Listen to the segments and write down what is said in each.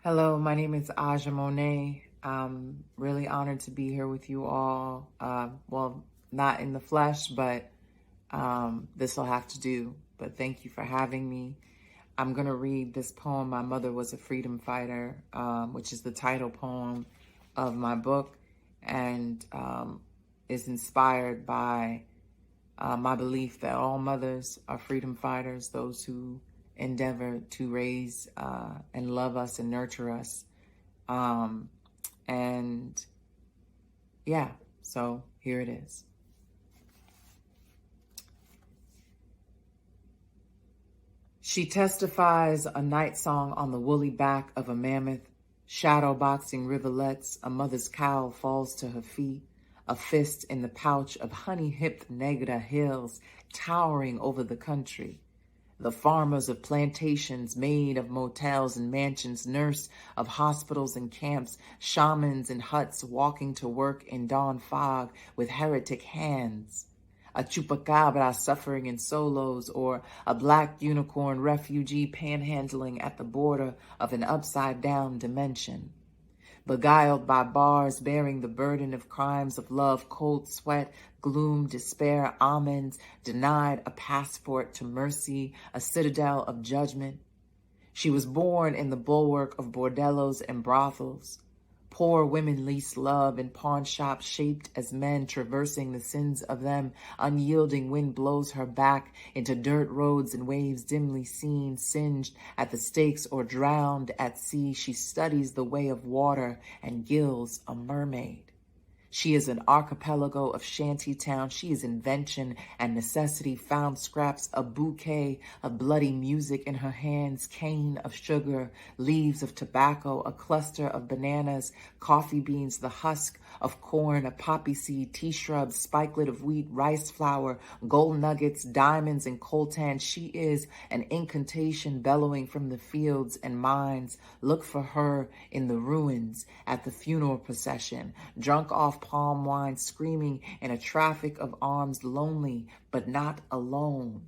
Hello, my name is Aja Monet. I'm really honored to be here with you all. Well, not in the flesh, but this will have to do. But thank you for having me. I'm going to read this poem, My Mother Was a Freedom Fighter, which is the title poem of my book, and is inspired by my belief that all mothers are freedom fighters, those who endeavor to raise and love us and nurture us. Um, and yeah, so here it is. She testifies a night song on the woolly back of a mammoth, shadow boxing rivulets, a mother's cowl falls to her feet, a fist in the pouch of honey-hipped Negra hills towering over the country. The farmers of plantations made of motels and mansions, nurse of hospitals and camps, shamans in huts walking to work in dawn fog with heretic hands. A chupacabra suffering in solos, or a black unicorn refugee panhandling at the border of an upside-down dimension. Beguiled by bars bearing the burden of crimes of love, cold sweat, gloom, despair, almonds, denied a passport to mercy, a citadel of judgment. She was born in the bulwark of bordellos and brothels. Poor women lease love in pawn shops shaped as men traversing the sins of them. Unyielding wind blows her back into dirt roads and waves dimly seen, singed at the stakes or drowned at sea. She studies the way of water and gills a mermaid. She is an archipelago of shantytown. She is invention and necessity, found scraps, a bouquet of bloody music in her hands, cane of sugar, leaves of tobacco, a cluster of bananas, coffee beans, the husk of corn, a poppy seed, tea shrubs, spikelet of wheat, rice flour, gold nuggets, diamonds, and coltan. She is an incantation bellowing from the fields and mines. Look for her in the ruins, at the funeral procession, drunk off palm wine, screaming in a traffic of arms, lonely but not alone.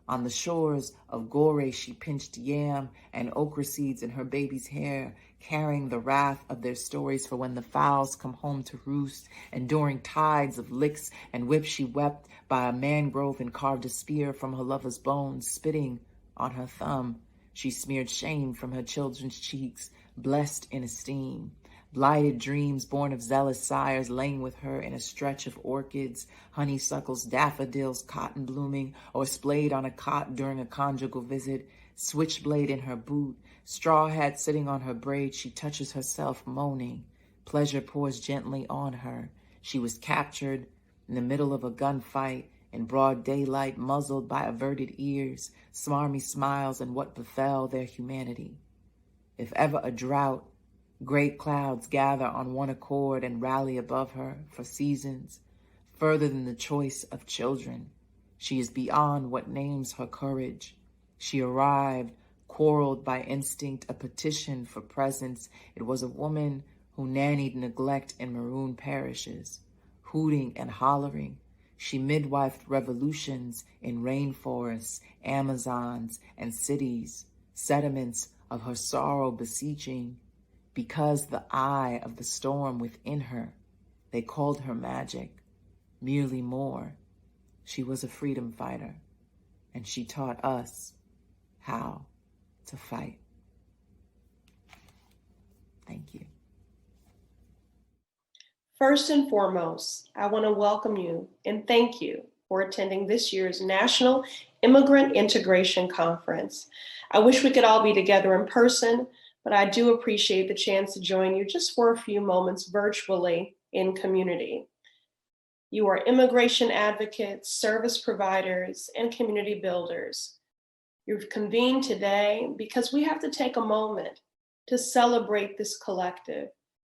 On the shores of Gore, she pinched yam and okra seeds in her baby's hair, carrying the wrath of their stories for when the fowls come home to roost. Enduring tides of licks and whips, she wept by a mangrove and carved a spear from her lover's bones, spitting on her thumb. She smeared shame from her children's cheeks, blessed in esteem. Blighted dreams born of zealous sires laying with her in a stretch of orchids, honeysuckles, daffodils, cotton blooming, or splayed on a cot during a conjugal visit, switchblade in her boot, straw hat sitting on her braid. She touches herself, moaning. Pleasure pours gently on her. She was captured in the middle of a gunfight, in broad daylight, muzzled by averted ears, smarmy smiles, and what befell their humanity. If ever a drought, great clouds gather on one accord and rally above her for seasons, further than the choice of children. She is beyond what names her courage. She arrived, quarreled by instinct, a petition for presence. It was a woman who nannied neglect in maroon parishes, hooting and hollering. She midwifed revolutions in rainforests, Amazons, and cities, sediments of her sorrow beseeching. Because the eye of the storm within her, they called her magic, merely more. She was a freedom fighter, and she taught us how to fight. Thank you. First and foremost, I want to welcome you and thank you for attending this year's National Immigrant Integration Conference. I wish we could all be together in person, but I do appreciate the chance to join you just for a few moments virtually in community. You are immigration advocates, service providers, and community builders. You've convened today because we have to take a moment to celebrate this collective,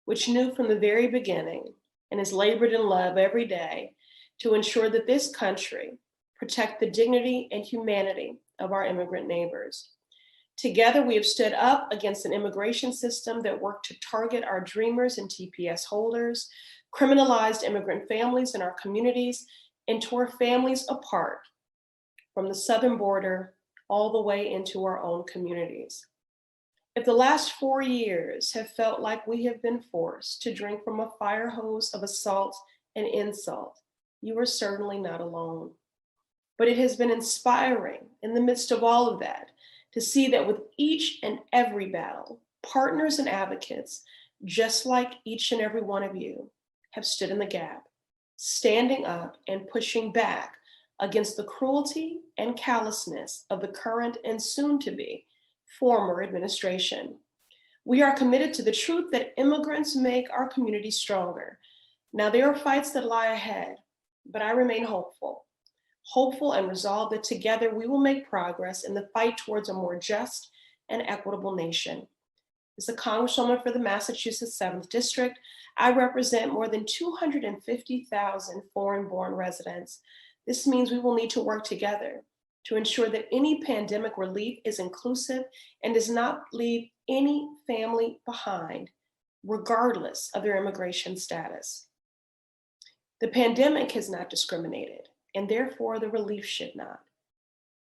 which knew from the very beginning and has labored in love every day to ensure that this country protect the dignity and humanity of our immigrant neighbors. Together, we have stood up against an immigration system that worked to target our dreamers and TPS holders, criminalized immigrant families in our communities, and tore families apart from the southern border all the way into our own communities. If the last 4 years have felt like we have been forced to drink from a fire hose of assault and insult, you are certainly not alone. But it has been inspiring in the midst of all of that to see that with each and every battle, partners and advocates, just like each and every one of you, have stood in the gap, standing up and pushing back against the cruelty and callousness of the current and soon to be former administration. We are committed to the truth that immigrants make our community stronger. Now, there are fights that lie ahead, but I remain hopeful and resolved that together we will make progress in the fight towards a more just and equitable nation. As a Congresswoman for the Massachusetts 7th District, I represent more than 250,000 foreign-born residents. This means we will need to work together to ensure that any pandemic relief is inclusive and does not leave any family behind, regardless of their immigration status. The pandemic has not discriminated, and therefore the relief should not.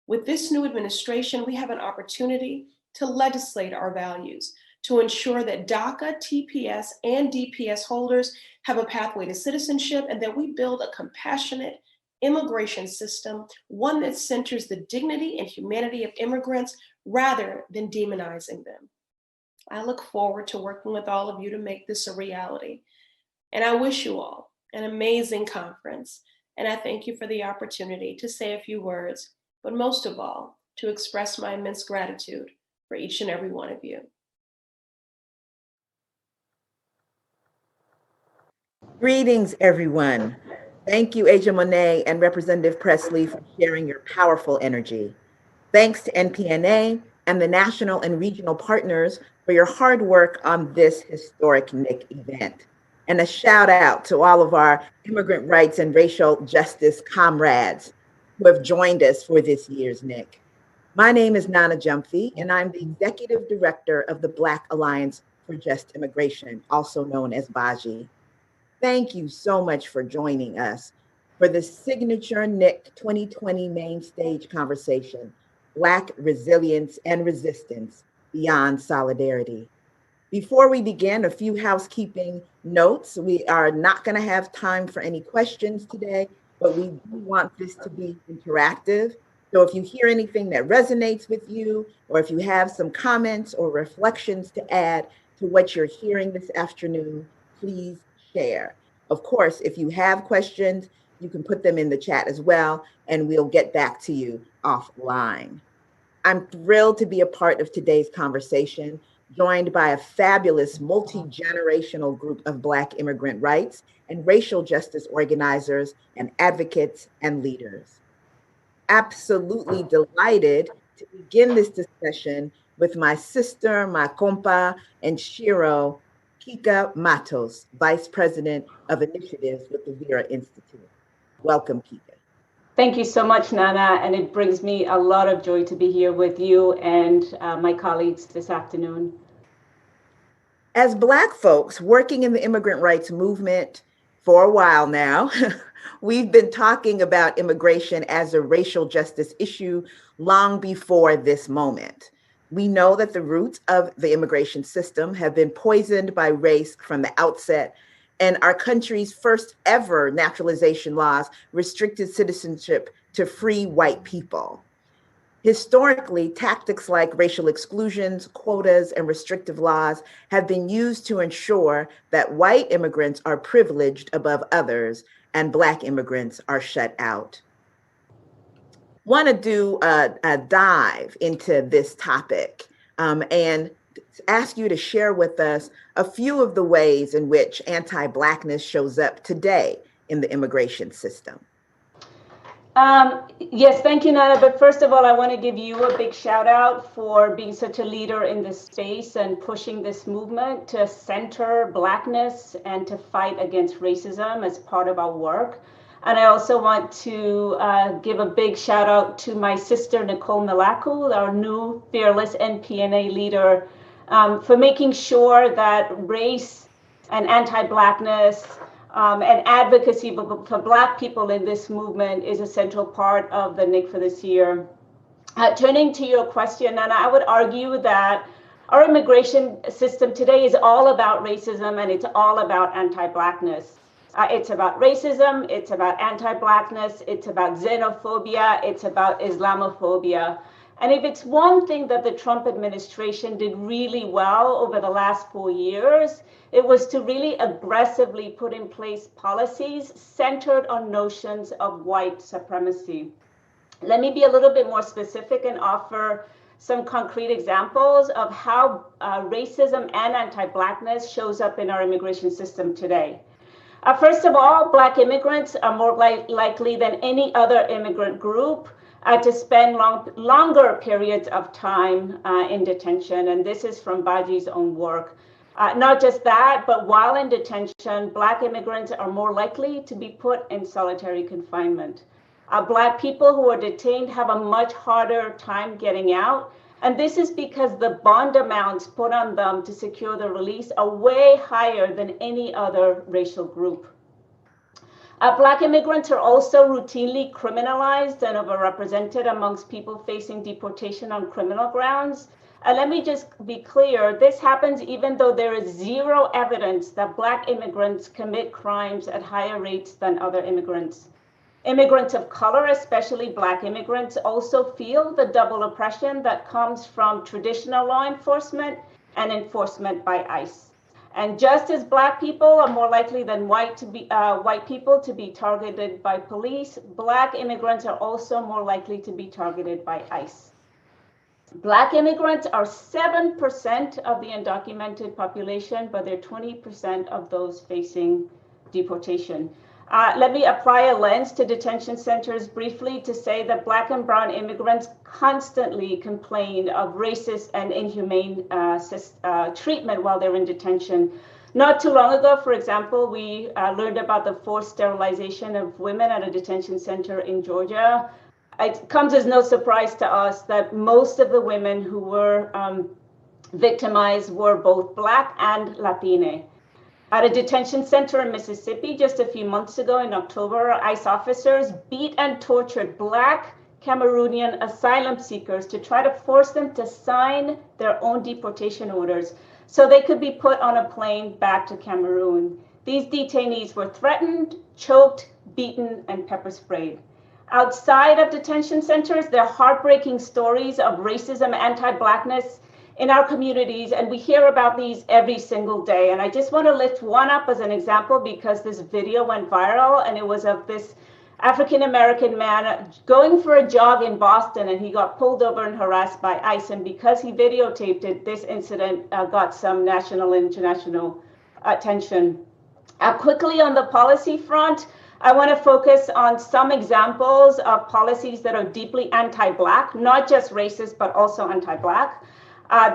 With this new administration, we have an opportunity to legislate our values, to ensure that DACA, TPS, and DPS holders have a pathway to citizenship, and that we build a compassionate immigration system, one that centers the dignity and humanity of immigrants rather than demonizing them. I look forward to working with all of you to make this a reality. And I wish you all an amazing conference. And I thank you for the opportunity to say a few words, but most of all, to express my immense gratitude for each and every one of you. Greetings, everyone. Thank you, Aja Monet and Representative Presley, for sharing your powerful energy. Thanks to NPNA and the national and regional partners for your hard work on this historic NIIC event. And a shout out to all of our immigrant rights and racial justice comrades who have joined us for this year's NIIC. My name is Nana Gyamfi, and I'm the Executive Director of the Black Alliance for Just Immigration, also known as BAJI. Thank you so much for joining us for the signature NIIC 2020 Mainstage conversation, Black Resilience and Resistance Beyond Solidarity. Before we begin, a few housekeeping notes. We are not going to have time for any questions today, but we do want this to be interactive. So if you hear anything that resonates with you, or if you have some comments or reflections to add to what you're hearing this afternoon, please share. Of course, if you have questions, you can put them in the chat as well, and we'll get back to you offline. I'm thrilled to be a part of today's conversation, joined by a fabulous multi-generational group of Black immigrant rights and racial justice organizers and advocates and leaders. Absolutely delighted to begin this discussion with my sister, my compa, and Shiro, Kika Matos, Vice President of Initiatives with the Vera Institute. Welcome, Kika. Thank you so much, Nana, and it brings me a lot of joy to be here with you and my colleagues this afternoon. As Black folks working in the immigrant rights movement for a while now, we've been talking about immigration as a racial justice issue long before this moment. We know that the roots of the immigration system have been poisoned by race from the outset, and our country's first ever naturalization laws restricted citizenship to free white people. Historically, tactics like racial exclusions, quotas, and restrictive laws have been used to ensure that white immigrants are privileged above others and Black immigrants are shut out. Want to do a dive into this topic and ask you to share with us a few of the ways in which anti-Blackness shows up today in the immigration system. Yes, thank you, Nana. But first of all, I want to give you a big shout out for being such a leader in this space and pushing this movement to center Blackness and to fight against racism as part of our work. And I also want to give a big shout out to my sister, Nicole Milaku, our new fearless NPNA leader, for making sure that race and anti-Blackness and advocacy for Black people in this movement is a central part of the NIIC for this year. Turning to your question, Nana, I would argue that Our immigration system today is all about racism and it's all about anti-Blackness. It's about racism, it's about anti-Blackness, it's about xenophobia, it's about Islamophobia. And if it's one thing that the Trump administration did really well over the last 4 years, it was to really aggressively put in place policies centered on notions of white supremacy. Let me be a little bit more specific and offer some concrete examples of how racism and anti-Blackness shows up in our immigration system today. First of all, Black immigrants are more likely than any other immigrant group to spend longer periods of time in detention, and this is from Baji's own work. Not just that, but while in detention, Black immigrants are more likely to be put in solitary confinement. Black people who are detained have a much harder time getting out. And this is because the bond amounts put on them to secure the release are way higher than any other racial group. Black immigrants are also routinely criminalized and overrepresented amongst people facing deportation on criminal grounds. Let me just be clear, this happens even though there is zero evidence that Black immigrants commit crimes at higher rates than other immigrants. Immigrants of color, especially Black immigrants, also feel the double oppression that comes from traditional law enforcement and enforcement by ICE. And just as Black people are more likely than white people to be targeted by police, Black immigrants are also more likely to be targeted by ICE. Black immigrants are 7% of the undocumented population, but they're 20% of those facing deportation. Let me apply a lens to detention centers briefly to say that Black and brown immigrants constantly complain of racist and inhumane treatment while they're in detention. Not too long ago, for example, we learned about the forced sterilization of women at a detention center in Georgia. It comes as no surprise to us that most of the women who were victimized were both Black and Latine. At a detention center in Mississippi just a few months ago in October, ICE officers beat and tortured Black Cameroonian asylum seekers to try to force them to sign their own deportation orders so they could be put on a plane back to Cameroon. These detainees were threatened, choked, beaten, and pepper sprayed. Outside of detention centers, there are heartbreaking stories of racism, anti-Blackness in our communities, and we hear about these every single day. And I just want to lift one up as an example because this video went viral, and it was of this African-American man going for a jog in Boston, and he got pulled over and harassed by ICE. And because he videotaped it, this incident got some national and international attention. Quickly on the policy front, I want to focus on some examples of policies that are deeply anti-Black, not just racist, but also anti-Black.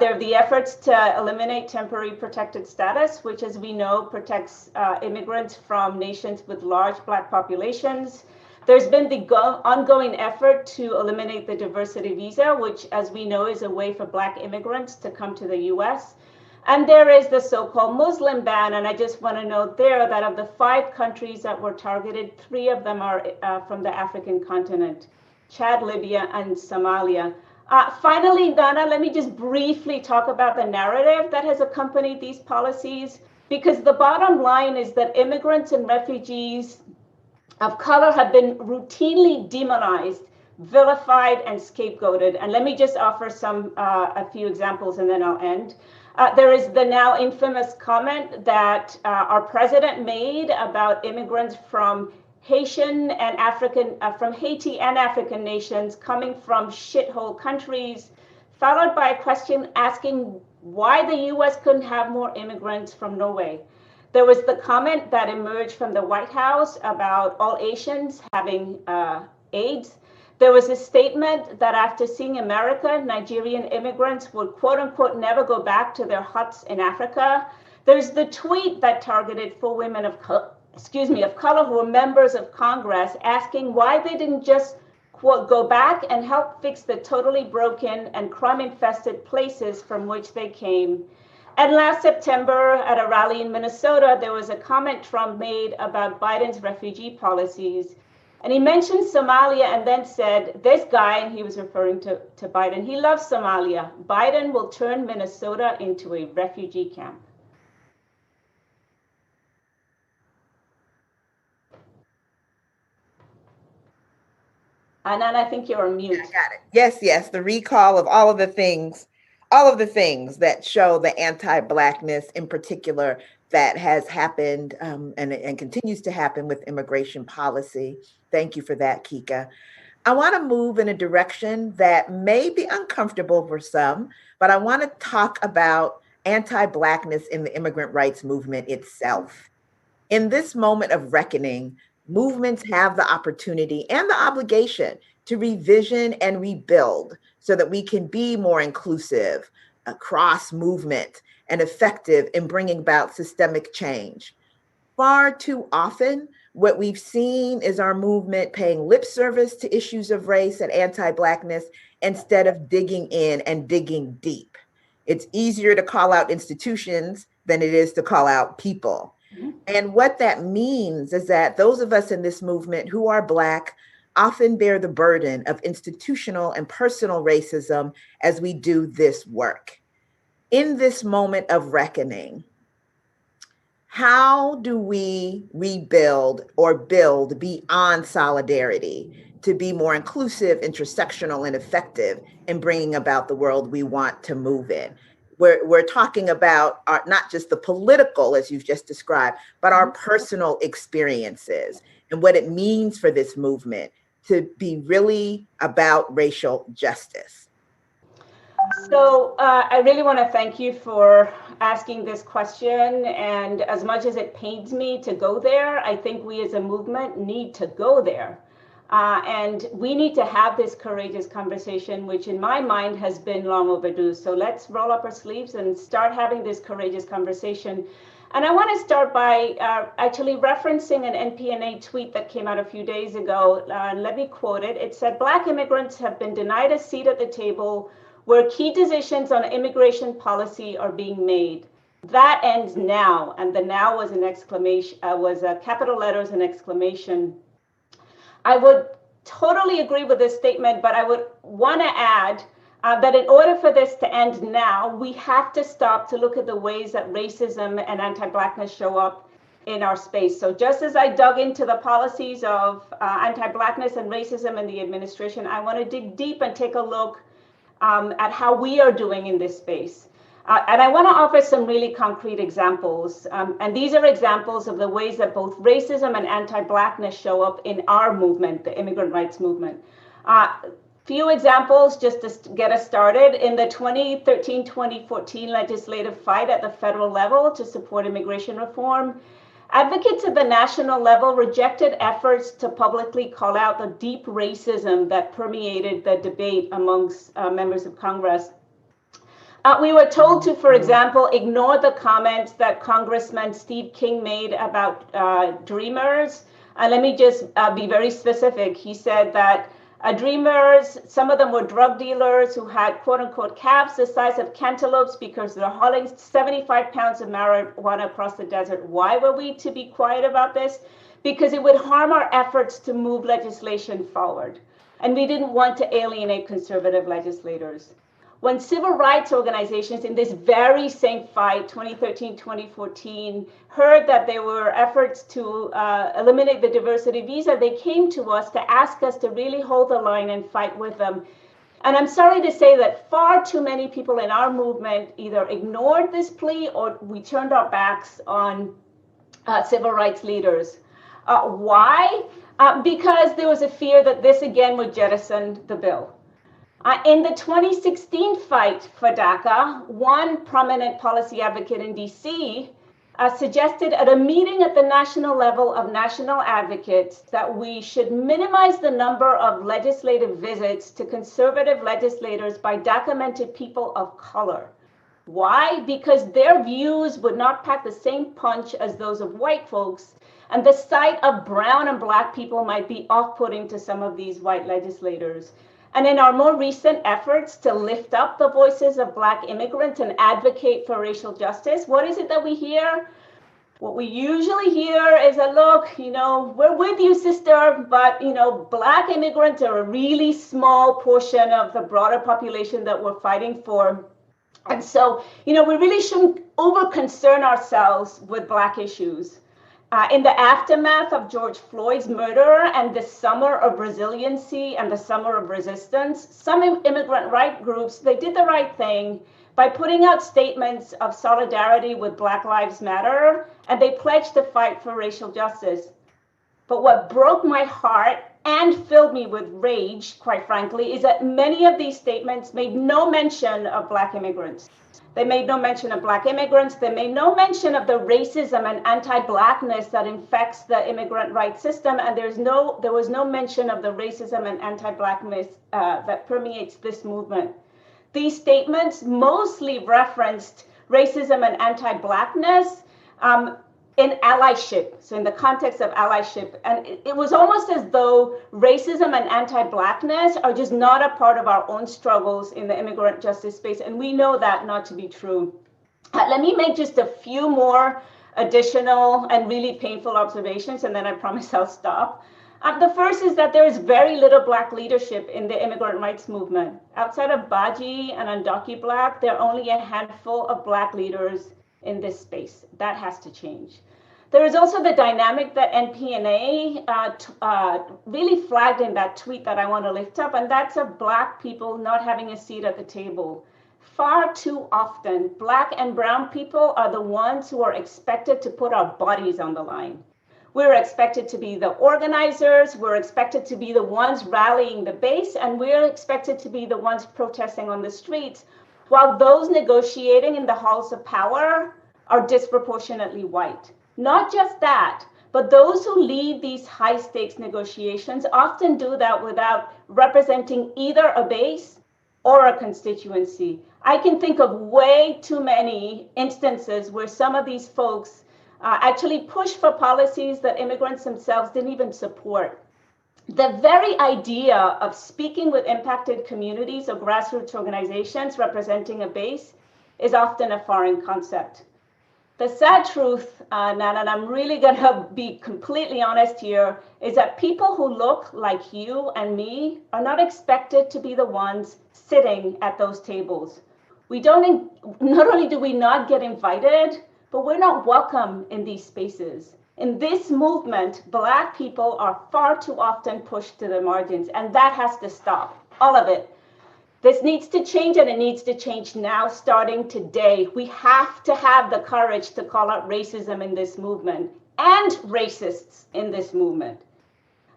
They're the efforts to eliminate temporary protected status, which, as we know, protects immigrants from nations with large Black populations. There's been the ongoing effort to eliminate the diversity visa, which, as we know, is a way for Black immigrants to come to the US. And there is the so-called Muslim ban. And I just want to note there that of the 5 countries that were targeted, 3 of them are from the African continent, Chad, Libya, and Somalia. Finally, Donna, let me just briefly talk about the narrative that has accompanied these policies, because the bottom line is that immigrants and refugees of color have been routinely demonized, vilified, and scapegoated. And let me just offer a few examples, and then I'll end. There is the now infamous comment that our president made about immigrants from Haitian and from Haiti and African nations coming from shithole countries, followed by a question asking why the US couldn't have more immigrants from Norway. There was the comment that emerged from the White House about all Asians having AIDS. There was a statement that after seeing America, Nigerian immigrants would quote unquote never go back to their huts in Africa. There's the tweet that targeted 4 women of color who were members of Congress asking why they didn't just, quote, go back and help fix the totally broken and crime-infested places from which they came. And last September at a rally in Minnesota, there was a comment Trump made about Biden's refugee policies. And he mentioned Somalia and then said, this guy, and he was referring to Biden, he loves Somalia. Biden will turn Minnesota into a refugee camp. Anand, I think you're on mute. I got it. Yes, yes. The recall of all of the things that show the anti-Blackness in particular that has happened and continues to happen with immigration policy. Thank you for that, Kika. I want to move in a direction that may be uncomfortable for some, but I want to talk about anti-Blackness in the immigrant rights movement itself. In this moment of reckoning, movements have the opportunity and the obligation to revision and rebuild so that we can be more inclusive, cross movement, and effective in bringing about systemic change. Far too often, what we've seen is our movement paying lip service to issues of race and anti-Blackness instead of digging in and digging deep. It's easier to call out institutions than it is to call out people. And what that means is that those of us in this movement who are Black often bear the burden of institutional and personal racism as we do this work. In this moment of reckoning, how do we rebuild or build beyond solidarity to be more inclusive, intersectional, and effective in bringing about the world we want to move in? We're talking about not just the political, as you've just described, but our personal experiences and what it means for this movement to be really about racial justice. So I really want to thank you for asking this question. And as much as it pains me to go there, I think we as a movement need to go there. And we need to have this courageous conversation, which in my mind has been long overdue. So let's roll up our sleeves and start having this courageous conversation. And I want to start by actually referencing an NPNA tweet that came out a few days ago. Let me quote it. It said, "Black immigrants have been denied a seat at the table where key decisions on immigration policy are being made. That ends now." And the "now" was an exclamation, was capital letters and exclamation. I would totally agree with this statement, but I would want to add that in order for this to end now, we have to stop to look at the ways that racism and anti-Blackness show up in our space. So just as I dug into the policies of anti-Blackness and racism in the administration, I want to dig deep and take a look at how we are doing in this space. And I want to offer some really concrete examples. And these are examples of the ways that both racism and anti-Blackness show up in our movement, the immigrant rights movement. Few examples just to get us started. In the 2013-2014 legislative fight at the federal level to support immigration reform, advocates at the national level rejected efforts to publicly call out the deep racism that permeated the debate amongst members of Congress. We were told to, for example, ignore the comments that Congressman Steve King made about Dreamers. Let me just be very specific. He said that Dreamers, some of them were drug dealers who had quote unquote calves the size of cantaloupes because they're hauling 75 pounds of marijuana across the desert. Why were we to be quiet about this? Because it would harm our efforts to move legislation forward. And we didn't want to alienate conservative legislators. When civil rights organizations in this very same fight, 2013-2014, heard that there were efforts to eliminate the diversity visa, they came to us to ask us to really hold the line and fight with them. And I'm sorry to say that far too many people in our movement either ignored this plea or we turned our backs on civil rights leaders. Why? Because there was a fear that this again would jettison the bill. In the 2016 fight for DACA, one prominent policy advocate in DC suggested at a meeting at the national level of national advocates that we should minimize the number of legislative visits to conservative legislators by documented people of color. Why? Because their views would not pack the same punch as those of white folks, and the sight of brown and Black people might be off-putting to some of these white legislators. And in our more recent efforts to lift up the voices of Black immigrants and advocate for racial justice, what is it that we hear? What we usually hear is a look, we're with you, sister, but, Black immigrants are a really small portion of the broader population that we're fighting for. And so, we really shouldn't over-concern ourselves with Black issues. In the aftermath of George Floyd's murder and the summer of resiliency and the summer of resistance, some immigrant right groups, they did the right thing by putting out statements of solidarity with Black Lives Matter, and they pledged to fight for racial justice. But what broke my heart and filled me with rage, quite frankly, is that many of these statements made no mention of Black immigrants. They made no mention of Black immigrants. They made no mention of the racism and anti-Blackness that infects the immigrant rights system. And there was no mention of the racism and anti-Blackness that permeates this movement. These statements mostly referenced racism and anti-Blackness in allyship, so in the context of allyship. And it was almost as though racism and anti-Blackness are just not a part of our own struggles in the immigrant justice space, and we know that not to be true. Let me make just a few more additional and really painful observations, and then I promise I'll stop. The first is that there is very little Black leadership in the immigrant rights movement. Outside of Baji and Andaki Black, there are only a handful of Black leaders in this space. That has to change. There is also the dynamic that NPNA really flagged in that tweet that I want to lift up, and that's of Black people not having a seat at the table. Far too often, Black and brown people are the ones who are expected to put our bodies on the line. We're expected to be the organizers, we're expected to be the ones rallying the base, and we're expected to be the ones protesting on the streets, while those negotiating in the halls of power are disproportionately white. Not just that, but those who lead these high stakes negotiations often do that without representing either a base or a constituency. I can think of way too many instances where some of these folks actually push for policies that immigrants themselves didn't even support. The very idea of speaking with impacted communities or grassroots organizations representing a base is often a foreign concept. The sad truth, Nana, and I'm really gonna be completely honest here, is that people who look like you and me are not expected to be the ones sitting at those tables. Not only do we not get invited, but we're not welcome in these spaces. In this movement, Black people are far too often pushed to the margins, and that has to stop, all of it. This needs to change, and it needs to change now, starting today. We have to have the courage to call out racism in this movement and racists in this movement.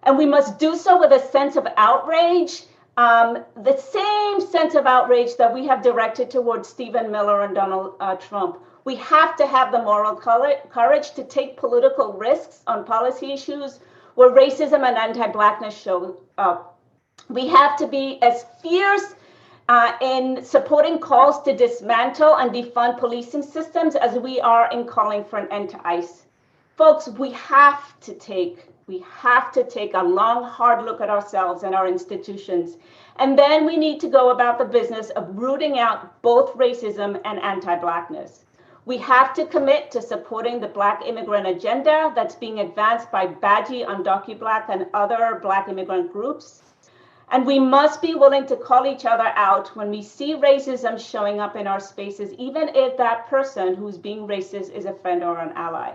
And we must do so with a sense of outrage, the same sense of outrage that we have directed towards Stephen Miller and Donald Trump. We have to have the moral courage to take political risks on policy issues where racism and anti-Blackness show up. We have to be as fierce in supporting calls to dismantle and defund policing systems as we are in calling for an end to ICE. Folks, we have to take a long, hard look at ourselves and our institutions. And then we need to go about the business of rooting out both racism and anti-Blackness. We have to commit to supporting the Black immigrant agenda that's being advanced by Baji, Andaki Black, and other Black immigrant groups. And we must be willing to call each other out when we see racism showing up in our spaces, even if that person who's being racist is a friend or an ally.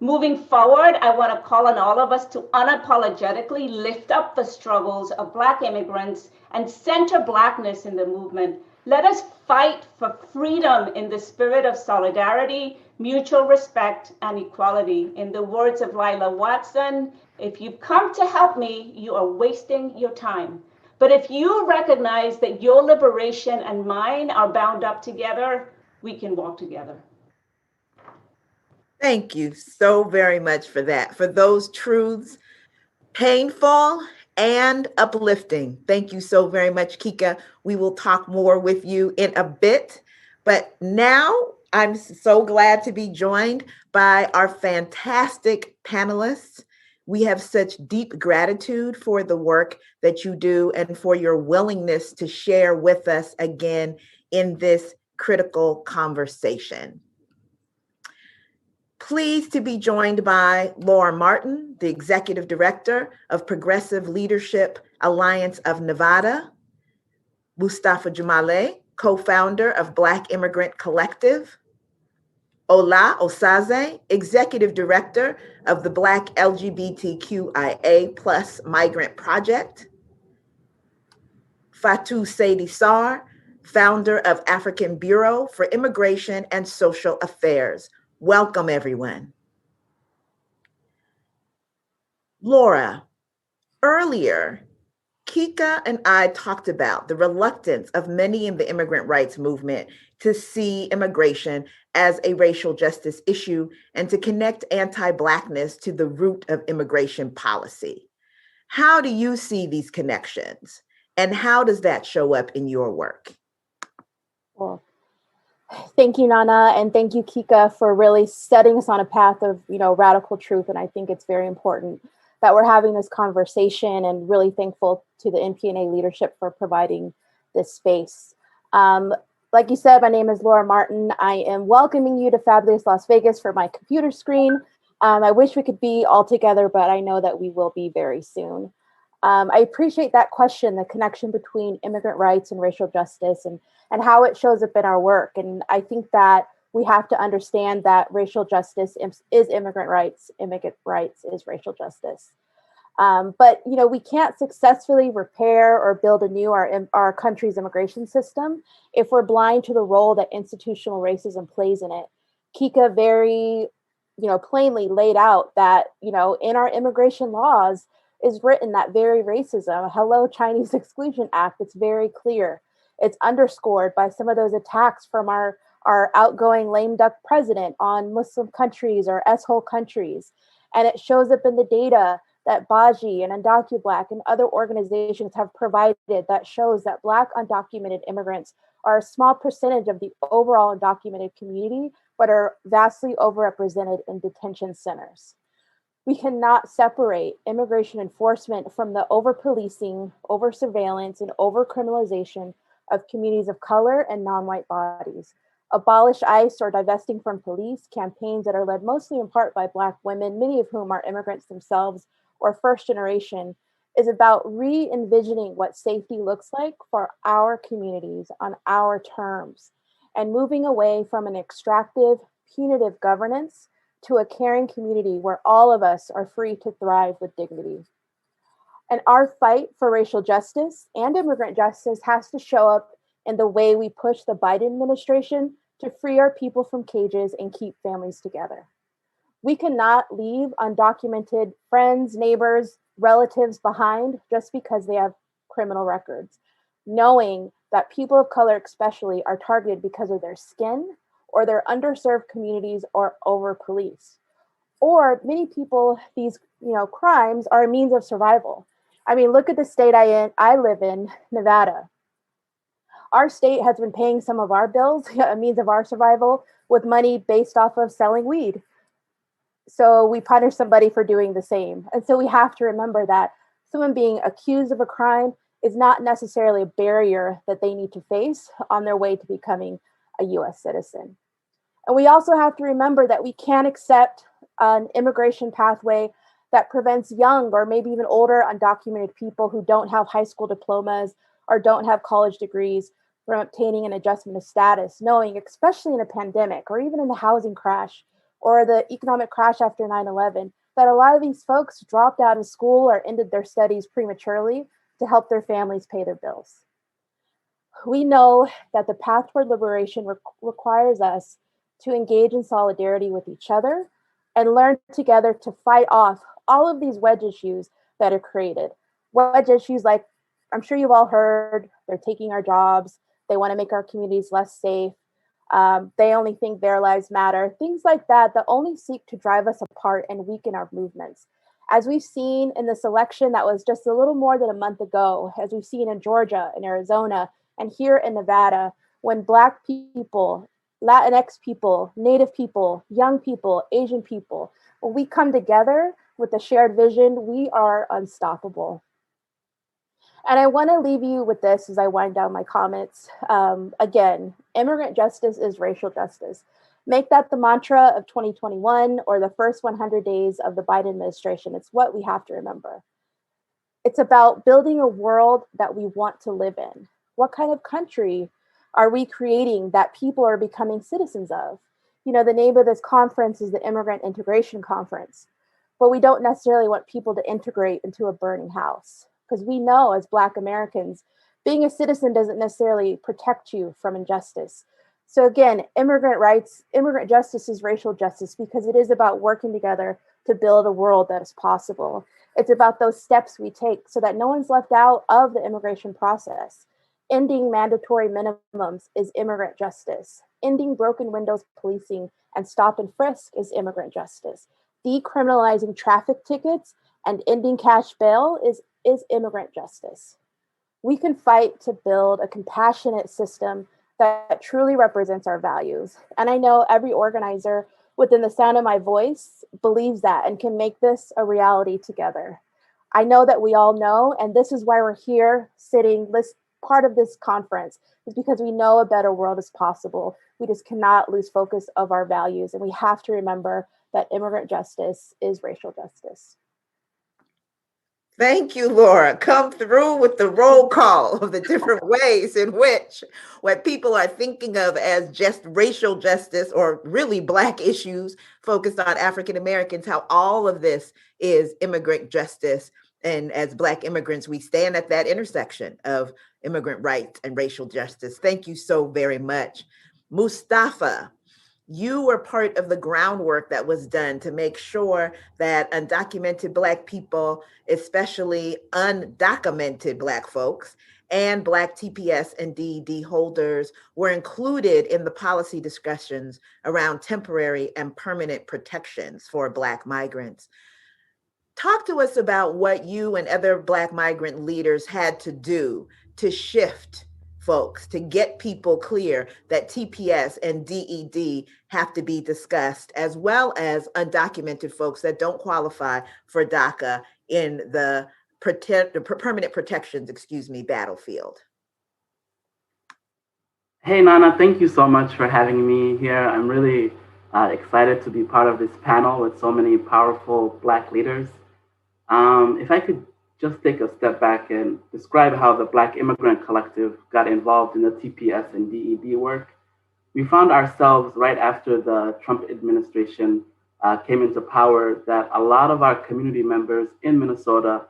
Moving forward, I want to call on all of us to unapologetically lift up the struggles of Black immigrants and center Blackness in the movement. Let us fight for freedom in the spirit of solidarity, mutual respect, and equality. In the words of Lila Watson, if you've come to help me, you are wasting your time. But if you recognize that your liberation and mine are bound up together, we can walk together. Thank you so very much for that, for those truths, painful and uplifting. Thank you so very much, Kika. We will talk more with you in a bit, but now I'm so glad to be joined by our fantastic panelists. We have such deep gratitude for the work that you do and for your willingness to share with us again in this critical conversation. Pleased to be joined by Laura Martin, the Executive Director of Progressive Leadership Alliance of Nevada, Mustafa Jumale, co-founder of Black Immigrant Collective, Ola Osaze, Executive Director of the Black LGBTQIA+ Migrant Project, Fatou Seydi Sarr, founder of African Bureau for Immigration and Social Affairs. Welcome, everyone. Laura, earlier, Kika and I talked about the reluctance of many in the immigrant rights movement to see immigration as a racial justice issue and to connect anti-Blackness to the root of immigration policy. How do you see these connections? And how does that show up in your work? Well, thank you, Nana, and thank you, Kika, for really setting us on a path of, radical truth. And I think it's very important that we're having this conversation, and really thankful to the NPNA leadership for providing this space. Like you said, my name is Laura Martin. I am welcoming you to fabulous Las Vegas for my computer screen. I wish we could be all together, but I know that we will be very soon. I appreciate that question, the connection between immigrant rights and racial justice, and how it shows up in our work. And I think that we have to understand that racial justice is immigrant rights is racial justice. But we can't successfully repair or build anew our country's immigration system if we're blind to the role that institutional racism plays in it. Kika very, plainly laid out that, in our immigration laws is written that very racism, hello Chinese Exclusion Act, it's very clear. It's underscored by some of those attacks from our outgoing lame duck president on Muslim countries or S-hole countries. And it shows up in the data that Baji and UndocuBlack and other organizations have provided that shows that Black undocumented immigrants are a small percentage of the overall undocumented community, but are vastly overrepresented in detention centers. We cannot separate immigration enforcement from the over-policing, over-surveillance, and over-criminalization of communities of color and non-white bodies. Abolish ICE or divesting from police, campaigns that are led mostly in part by Black women, many of whom are immigrants themselves or first generation, is about re-envisioning what safety looks like for our communities on our terms, and moving away from an extractive, punitive governance to a caring community where all of us are free to thrive with dignity. And our fight for racial justice and immigrant justice has to show up in the way we push the Biden administration to free our people from cages and keep families together. We cannot leave undocumented friends, neighbors, relatives behind just because they have criminal records, knowing that people of color especially are targeted because of their skin or their underserved communities or over-policed. Or many people, these crimes are a means of survival. I mean, look at the state I live in, Nevada. Our state has been paying some of our bills, a means of our survival, with money based off of selling weed. So we punish somebody for doing the same. And so we have to remember that someone being accused of a crime is not necessarily a barrier that they need to face on their way to becoming a US citizen. And we also have to remember that we can't accept an immigration pathway that prevents young or maybe even older undocumented people who don't have high school diplomas or don't have college degrees from obtaining an adjustment of status, knowing, especially in a pandemic or even in the housing crash or the economic crash after 9/11, that a lot of these folks dropped out of school or ended their studies prematurely to help their families pay their bills. We know that the path toward liberation requires us to engage in solidarity with each other and learn together to fight off all of these wedge issues that are created. Wedge issues like, I'm sure you've all heard, they're taking our jobs, they want to make our communities less safe, they only think their lives matter, things like that only seek to drive us apart and weaken our movements. As we've seen in this election that was just a little more than a month ago, as we've seen in Georgia, in Arizona, and here in Nevada, when Black people, Latinx people, Native people, young people, Asian people, when we come together with a shared vision, we are unstoppable. And I want to leave you with this as I wind down my comments. Again, immigrant justice is racial justice. Make that the mantra of 2021 or the first 100 days of the Biden administration. It's what we have to remember. It's about building a world that we want to live in. What kind of country are we creating that people are becoming citizens of? You know, the name of this conference is the Immigrant Integration Conference, but we don't necessarily want people to integrate into a burning house, because we know as Black Americans, being a citizen doesn't necessarily protect you from injustice. So again, immigrant rights, immigrant justice is racial justice because it is about working together to build a world that is possible. It's about those steps we take so that no one's left out of the immigration process. Ending mandatory minimums is immigrant justice. Ending broken windows policing and stop and frisk is immigrant justice. Decriminalizing traffic tickets and ending cash bail is immigrant justice. We can fight to build a compassionate system that truly represents our values. And I know every organizer within the sound of my voice believes that and can make this a reality together. I know that we all know, and this is why we're here sitting, part of this conference is because we know a better world is possible. We just cannot lose focus of our values, and we have to remember that immigrant justice is racial justice. Thank you, Laura. Come through with the roll call of the different ways in which what people are thinking of as just racial justice or really Black issues focused on African Americans, how all of this is immigrant justice. And as Black immigrants, we stand at that intersection of immigrant rights and racial justice. Thank you so very much. Mustafa, you were part of the groundwork that was done to make sure that undocumented Black people, especially undocumented Black folks, and Black TPS and DED holders were included in the policy discussions around temporary and permanent protections for Black migrants. Talk to us about what you and other Black migrant leaders had to do to shift folks, to get people clear that TPS and DED have to be discussed, as well as undocumented folks that don't qualify for DACA in the permanent protections, battlefield. Hey, Nana, thank you so much for having me here. I'm really excited to be part of this panel with so many powerful Black leaders. If I could just take a step back and describe how the Black Immigrant Collective got involved in the TPS and DED work. We found ourselves right after the Trump administration came into power that a lot of our community members in Minnesota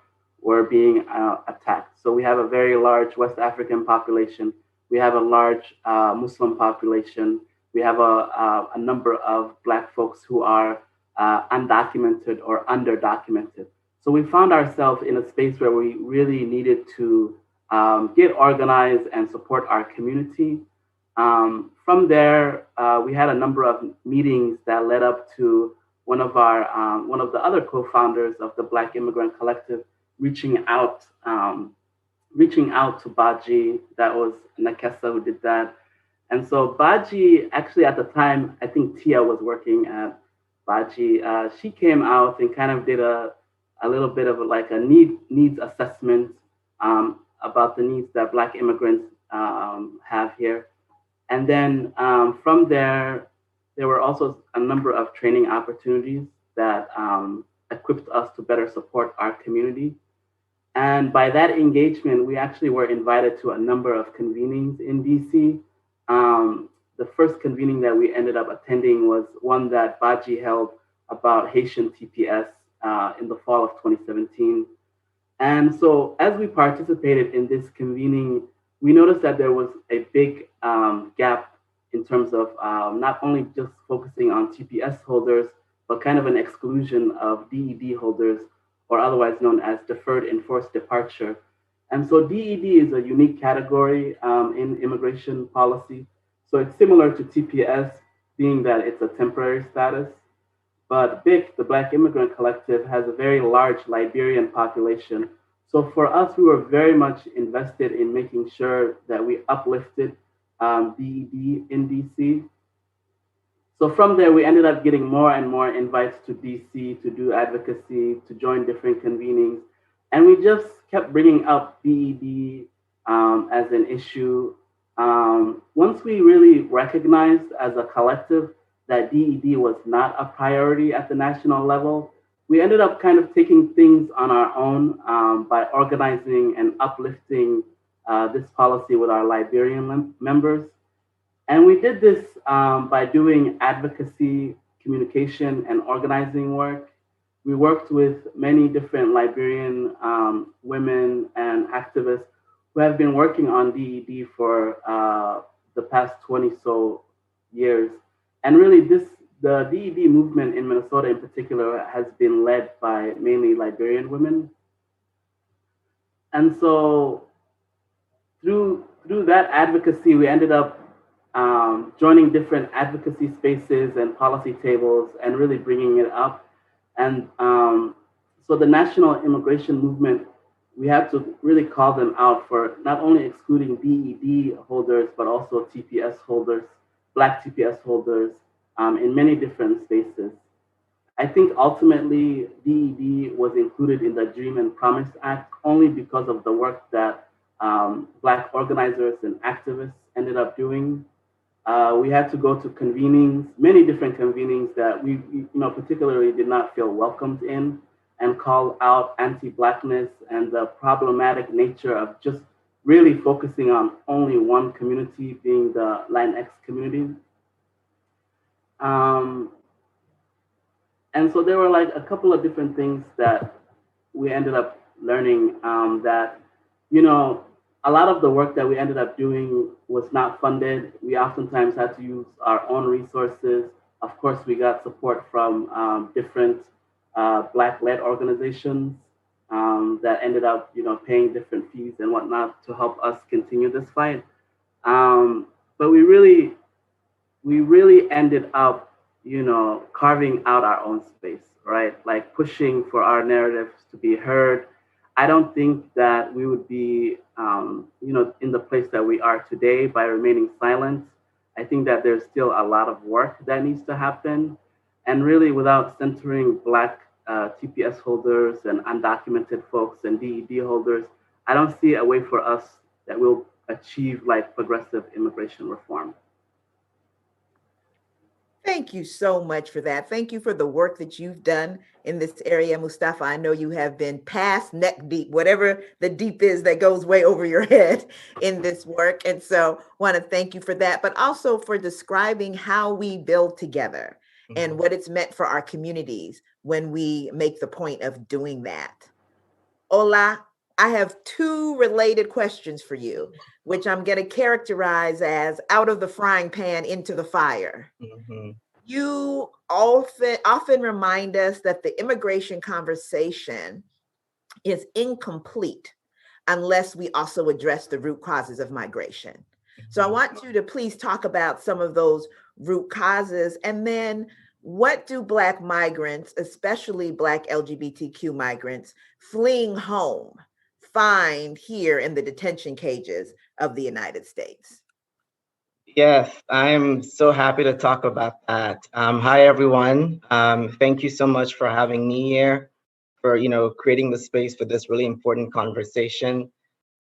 were being attacked. So we have a very large West African population. We have a large Muslim population. We have a number of Black folks who are undocumented or underdocumented. So we found ourselves in a space where we really needed to get organized and support our community. From there, we had a number of meetings that led up to one of the other co-founders of the Black Immigrant Collective reaching out to Baji. That was Nakessa who did that. And so Baji, actually at the time, I think Tia was working at Baji. She came out and kind of did a little bit of a needs assessment about the needs that Black immigrants have here. And then from there were also a number of training opportunities that equipped us to better support our community. And by that engagement, we actually were invited to a number of convenings in DC. The first convening that we ended up attending was one that Baji held about Haitian TPS in the fall of 2017. And so as we participated in this convening, we noticed that there was a big gap in terms of not only just focusing on TPS holders, but kind of an exclusion of DED holders, or otherwise known as deferred enforced departure. And so DED is a unique category in immigration policy. So it's similar to TPS, being that it's a temporary status. But BIC, the Black Immigrant Collective, has a very large Liberian population. So for us, we were very much invested in making sure that we uplifted DED in DC. So from there, we ended up getting more and more invites to DC to do advocacy, to join different convenings. And we just kept bringing up DED as an issue. Once we really recognized as a collective that DED was not a priority at the national level, we ended up kind of taking things on our own by organizing and uplifting this policy with our Liberian members. And we did this by doing advocacy, communication, and organizing work. We worked with many different Liberian women and activists who have been working on DED for the past 20 so years. And really the DED movement in Minnesota in particular has been led by mainly Liberian women. And so through that advocacy, we ended up joining different advocacy spaces and policy tables and really bringing it up. And so the national immigration movement, we have to really call them out for not only excluding DED holders, but also TPS holders, Black TPS holders in many different spaces. I think ultimately DED was included in the Dream and Promise Act only because of the work that Black organizers and activists ended up doing. We had to go to convenings, many different convenings that we particularly did not feel welcomed in, and call out anti-Blackness and the problematic nature of just really focusing on only one community, being the Latinx community. And so there were like a couple of different things that we ended up learning that, a lot of the work that we ended up doing was not funded. We oftentimes had to use our own resources. Of course, we got support from different Black-led organizations that ended up, paying different fees and whatnot to help us continue this fight. But we really ended up, carving out our own space, right? Like pushing for our narratives to be heard. I don't think that we would be, in the place that we are today by remaining silent. I think that there's still a lot of work that needs to happen. And really without centering Black TPS holders and undocumented folks and DED holders, I don't see a way for us that will achieve like progressive immigration reform. Thank you so much for that. Thank you for the work that you've done in this area, Mustafa. I know you have been past neck deep, whatever the deep is that goes way over your head in this work. And so want to thank you for that, but also for describing how we build together and what it's meant for our communities when we make the point of doing that. Ola, I have two related questions for you, which I'm going to characterize as out of the frying pan into the fire. You often remind us that the immigration conversation is incomplete unless we also address the root causes of migration. So I want you to please talk about some of those root causes, and then what do Black migrants, especially Black LGBTQ migrants fleeing home, find here in the detention cages of the United States? Yes, I'm so happy to talk about that. Hi, everyone. Thank you so much for having me here, for creating the space for this really important conversation.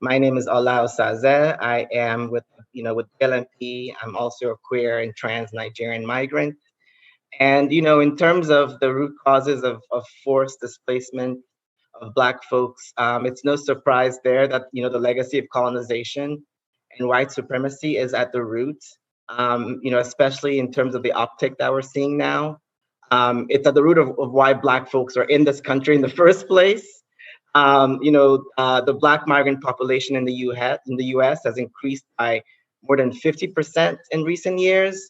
My name is Ola Osaze. I am with Gyamfi. I'm also a queer and trans Nigerian migrant. And in terms of the root causes of forced displacement of Black folks, it's no surprise there that the legacy of colonization and white supremacy is at the root, especially in terms of the optic that we're seeing now. It's at the root of why Black folks are in this country in the first place. The Black migrant population in the US has increased by more than 50% in recent years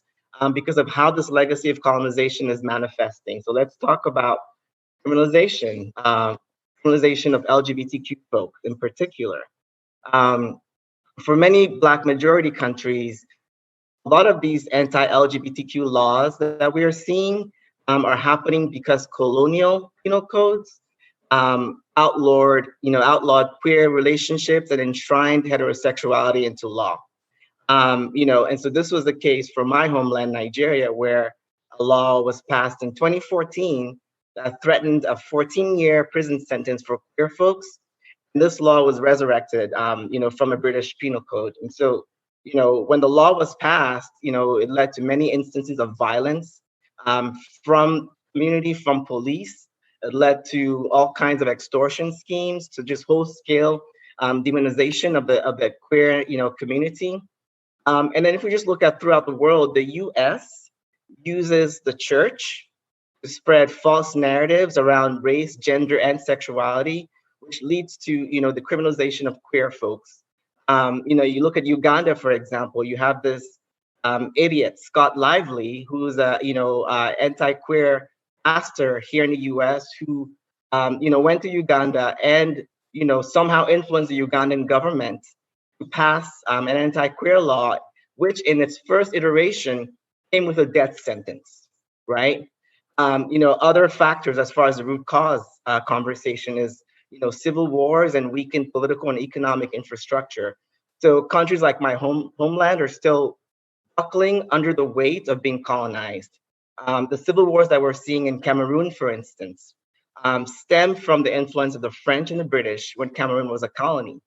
because of how this legacy of colonization is manifesting. So let's talk about criminalization, criminalization of LGBTQ folks in particular. For many Black majority countries, a lot of these anti-LGBTQ laws that we are seeing are happening because colonial penal codes outlawed queer relationships and enshrined heterosexuality into law. And so this was the case for my homeland, Nigeria, where a law was passed in 2014 that threatened a 14-year prison sentence for queer folks. This law was resurrected, from a British penal code. And so, when the law was passed, it led to many instances of violence from community, from police. It led to all kinds of extortion schemes, to just whole scale demonization of the queer community. And then if we just look at throughout the world, the U.S. uses the church to spread false narratives around race, gender, and sexuality, which leads to the criminalization of queer folks. You look at Uganda, for example. You have this idiot Scott Lively, who's a anti-queer pastor here in the U.S. who went to Uganda and somehow influenced the Ugandan government to pass an anti-queer law, which in its first iteration came with a death sentence, right? Other factors as far as the root cause conversation is, civil wars and weakened political and economic infrastructure. So countries like my homeland are still buckling under the weight of being colonized. The civil wars that we're seeing in Cameroon, for instance, stem from the influence of the French and the British when Cameroon was a colony.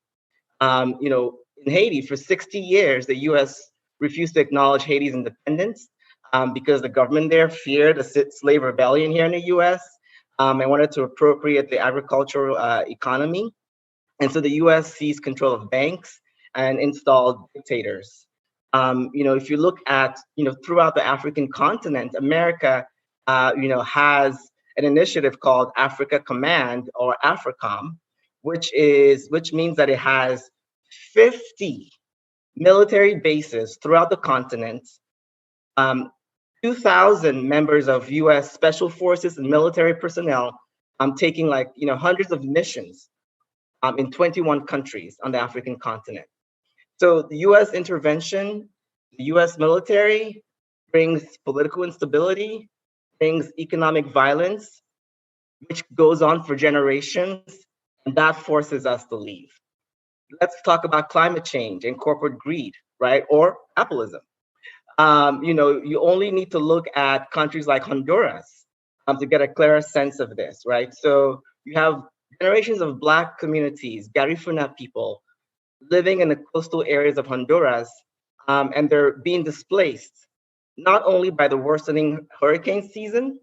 In Haiti, for 60 years, the U.S. refused to acknowledge Haiti's independence because the government there feared a slave rebellion here in the U.S. And wanted to appropriate the agricultural economy. And so the U.S. seized control of banks and installed dictators. If you look at, throughout the African continent, America, has an initiative called Africa Command, or AFRICOM, which means that it has 50 military bases throughout the continent, 2,000 members of U.S. Special Forces and military personnel taking hundreds of missions in 21 countries on the African continent. So the U.S. intervention, the U.S. military brings political instability, brings economic violence, which goes on for generations, and that forces us to leave. Let's talk about climate change and corporate greed, right? Or capitalism. You only need to look at countries like Honduras to get a clearer sense of this, right? So you have generations of Black communities, Garifuna people, living in the coastal areas of Honduras, and they're being displaced, not only by the worsening hurricane season,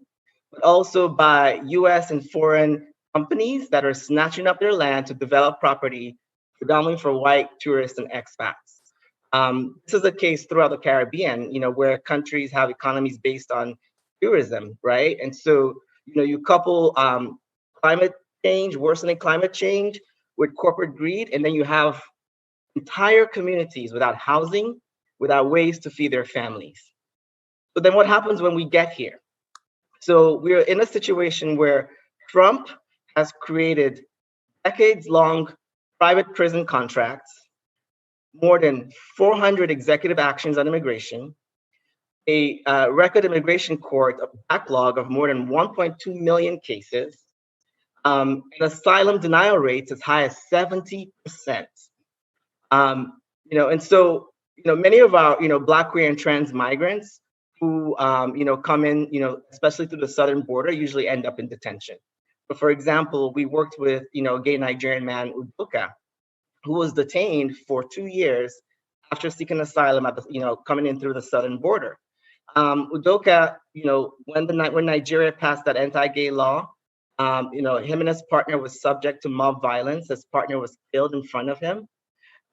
but also by US and foreign companies that are snatching up their land to develop property, predominantly for white tourists and expats. This is the case throughout the Caribbean, where countries have economies based on tourism, right? And so, you couple climate change, worsening climate change with corporate greed, and then you have entire communities without housing, without ways to feed their families. So then what happens when we get here? So we're in a situation where Trump has created decades-long private prison contracts, more than 400 executive actions on immigration, a record immigration court backlog of more than 1.2 million cases, and asylum denial rates as high as 70%. And so, many of our, Black, queer, and trans migrants who, come in, especially through the southern border, usually end up in detention. But for example, we worked with, a gay Nigerian man, Udoka, who was detained for 2 years after seeking asylum at the, coming in through the southern border. Udoka, when Nigeria passed that anti-gay law, him and his partner was subject to mob violence. His partner was killed in front of him.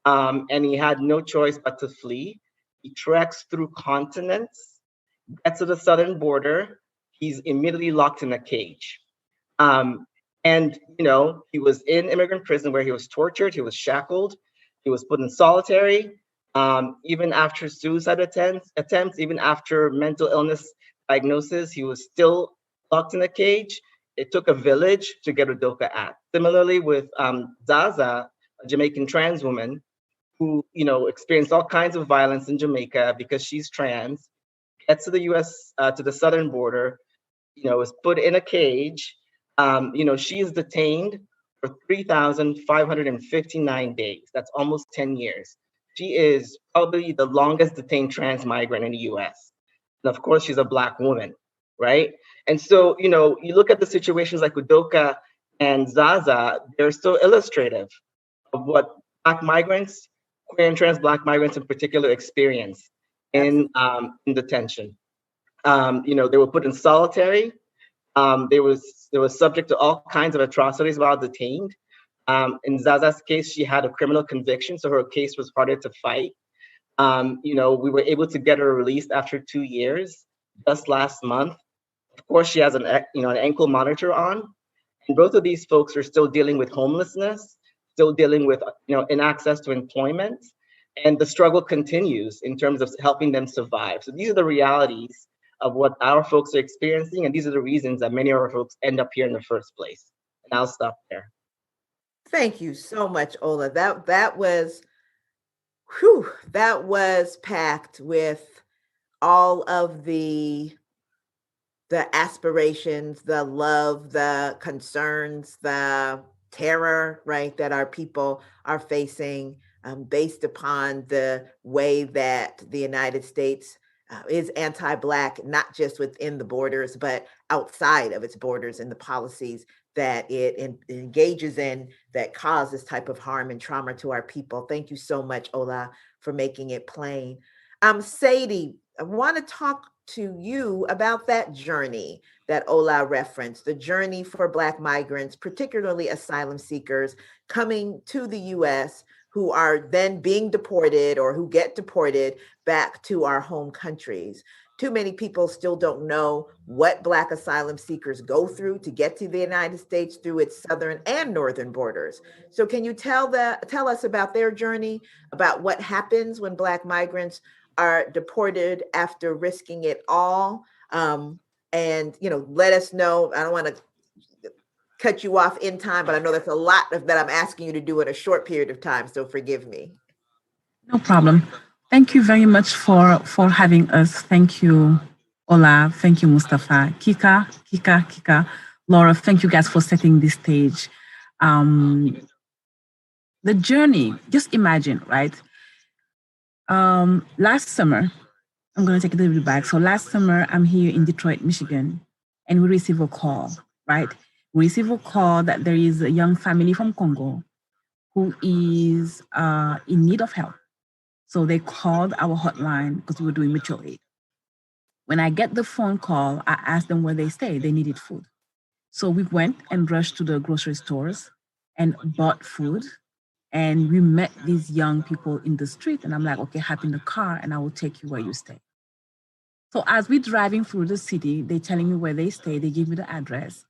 And he had no choice but to flee. He treks through continents, gets to the southern border. He's immediately locked in a cage. And he was in immigrant prison where he was tortured, he was shackled, he was put in solitary. Even after suicide attempts, even after mental illness diagnosis, he was still locked in a cage. It took a village to get Udoka out. Similarly with Zaza, a Jamaican trans woman who experienced all kinds of violence in Jamaica because she's trans, gets to the US, to the southern border, is put in a cage. She is detained for 3,559 days. That's almost 10 years. She is probably the longest detained trans migrant in the US. And of course, she's a Black woman, right? And so, you look at the situations like Udoka and Zaza, they're so illustrative of what Black migrants, queer and trans Black migrants in particular, experience in detention. They were put in solitary. They was subject to all kinds of atrocities while detained. In Zaza's case, she had a criminal conviction, so her case was harder to fight. We were able to get her released after 2 years, just last month. Of course, she has an ankle monitor on, and both of these folks are still dealing with homelessness, still dealing with inaccess to employment, and the struggle continues in terms of helping them survive. So these are the realities of what our folks are experiencing, and these are the reasons that many of our folks end up here in the first place. And I'll stop there. Thank you so much, Ola. That was, whew, that was packed with all of the aspirations, the love, the concerns, the terror, right, that our people are facing based upon the way that the United States is anti-Black, not just within the borders, but outside of its borders, and the policies that it engages in that cause this type of harm and trauma to our people. Thank you so much, Ola, for making it plain. Sadie, I want to talk to you about that journey that Ola referenced, the journey for Black migrants, particularly asylum seekers coming to the US who are then being deported or who get deported back to our home countries. Too many people still don't know what Black asylum seekers go through to get to the United States through its southern and northern borders. So can you tell us about their journey, about what happens when Black migrants are deported after risking it all? And let us know. I don't want to cut you off in time, but I know that's a lot that I'm asking you to do in a short period of time, so forgive me. No problem. Thank you very much for having us. Thank you, Ola. Thank you, Mustafa. Kika. Laura, thank you guys for setting this stage. The journey, just imagine, right? Last summer, I'm going to take it a little bit back. So last summer, I'm here in Detroit, Michigan, and we receive a call, right? We receive a call that there is a young family from Congo who is in need of help. So they called our hotline because we were doing mutual aid. When I get the phone call, I asked them where they stay. They needed food. So we went and rushed to the grocery stores and bought food. And we met these young people in the street. And I'm like, okay, hop in the car and I will take you where you stay. So as we're driving through the city, they're telling me where they stay. They give me the address.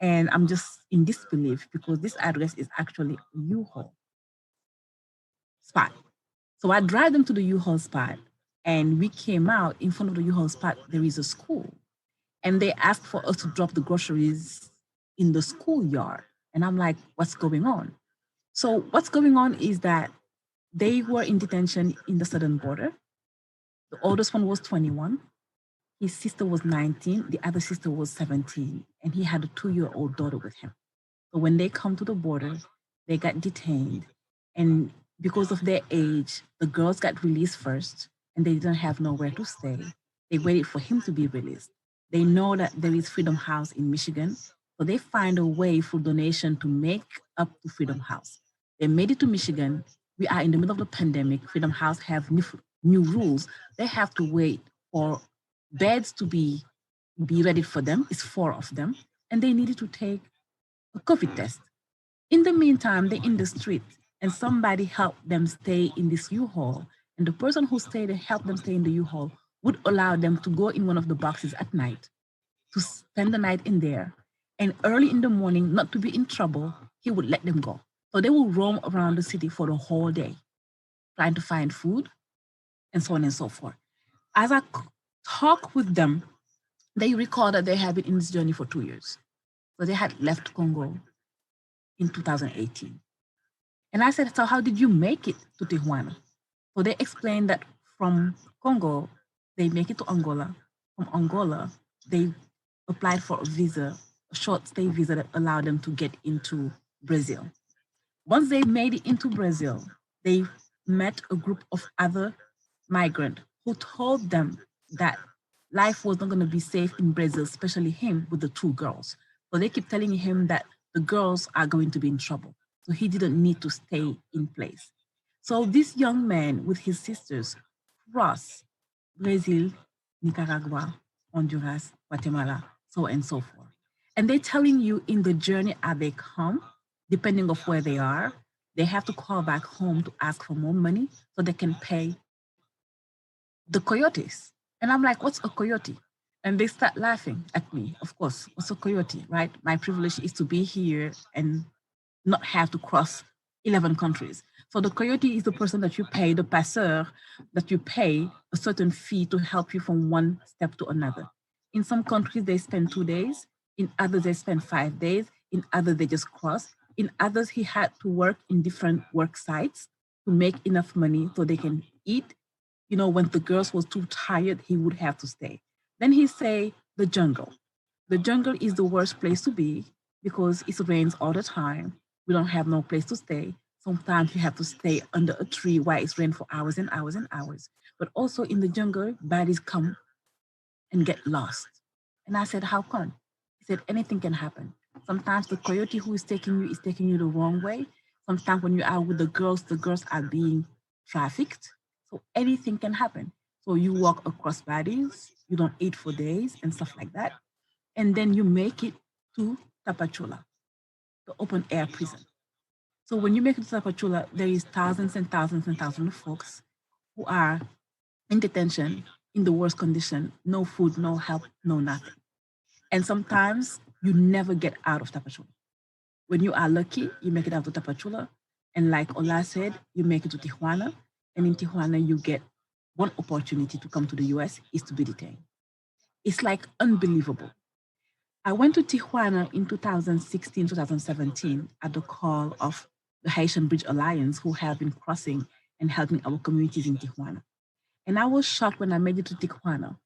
And I'm just in disbelief because this address is actually a U-Haul spot. So I drive them to the U-Haul spot, and we came out in front of the U-Haul spot. There is a school, and they asked for us to drop the groceries in the schoolyard. And I'm like, what's going on? So what's going on is that they were in detention in the southern border. The oldest one was 21. His sister was 19. The other sister was 17, and he had a 2-year-old daughter with him. So when they come to the border, they got detained, and because of their age, the girls got released first, and they didn't have nowhere to stay. They waited for him to be released. They know that there is Freedom House in Michigan, so they find a way for donation to make up to Freedom House. They made it to Michigan. We are in the middle of the pandemic. Freedom House have new rules. They have to wait for beds to be ready for them. It's 4 of them, and they needed to take a COVID test. In the meantime, they're in the street, and somebody helped them stay in this U-Haul. And the person who stayed and helped them stay in the U-Haul would allow them to go in one of the boxes at night, to spend the night in there. And early in the morning, not to be in trouble, he would let them go. So they will roam around the city for the whole day, trying to find food, and so on and so forth. As I talk with them, they recall that they have been in this journey for 2 years. So they had left Congo in 2018. And I said, so how did you make it to Tijuana? So they explained that from Congo, they make it to Angola. From Angola, they applied for a visa, a short stay visa that allowed them to get into Brazil. Once they made it into Brazil, they met a group of other migrants who told them that life was not going to be safe in Brazil, especially him with the 2 girls. So they keep telling him that the girls are going to be in trouble. So he didn't need to stay in place. So this young man with his sisters crossed Brazil, Nicaragua, Honduras, Guatemala, so and so forth. And they're telling you in the journey as they come, depending of where they are, they have to call back home to ask for more money so they can pay the coyotes. And I'm like, what's a coyote? And they start laughing at me. Of course, what's a coyote, right? My privilege is to be here and not have to cross 11 countries. So the coyote is the person that you pay, the passeur, that you pay a certain fee to help you from one step to another. In some countries, they spend 2 days. In others, they spend 5 days. In others, they just cross. In others, he had to work in different work sites to make enough money so they can eat. You know, when the girls was too tired, he would have to stay. Then he say the jungle. The jungle is the worst place to be because it rains all the time. We don't have no place to stay. Sometimes you have to stay under a tree while it's rain for hours and hours and hours. But also in the jungle, bodies come and get lost. And I said, how come? He said, anything can happen. Sometimes the coyote who is taking you the wrong way. Sometimes when you are with the girls are being trafficked. So anything can happen. So you walk across bodies, you don't eat for days and stuff like that. And then you make it to Tapachula, the open air prison. So when you make it to Tapachula, there is thousands and thousands and thousands of folks who are in detention in the worst condition, no food, no help, no nothing. And sometimes you never get out of Tapachula. When you are lucky, you make it out to Tapachula. And like Ola said, you make it to Tijuana. And in Tijuana, you get one opportunity to come to the US is to be detained. It's like unbelievable. I went to Tijuana in 2016, 2017 at the call of the Haitian Bridge Alliance, who have been crossing and helping our communities in Tijuana. And I was shocked when I made it to Tijuana,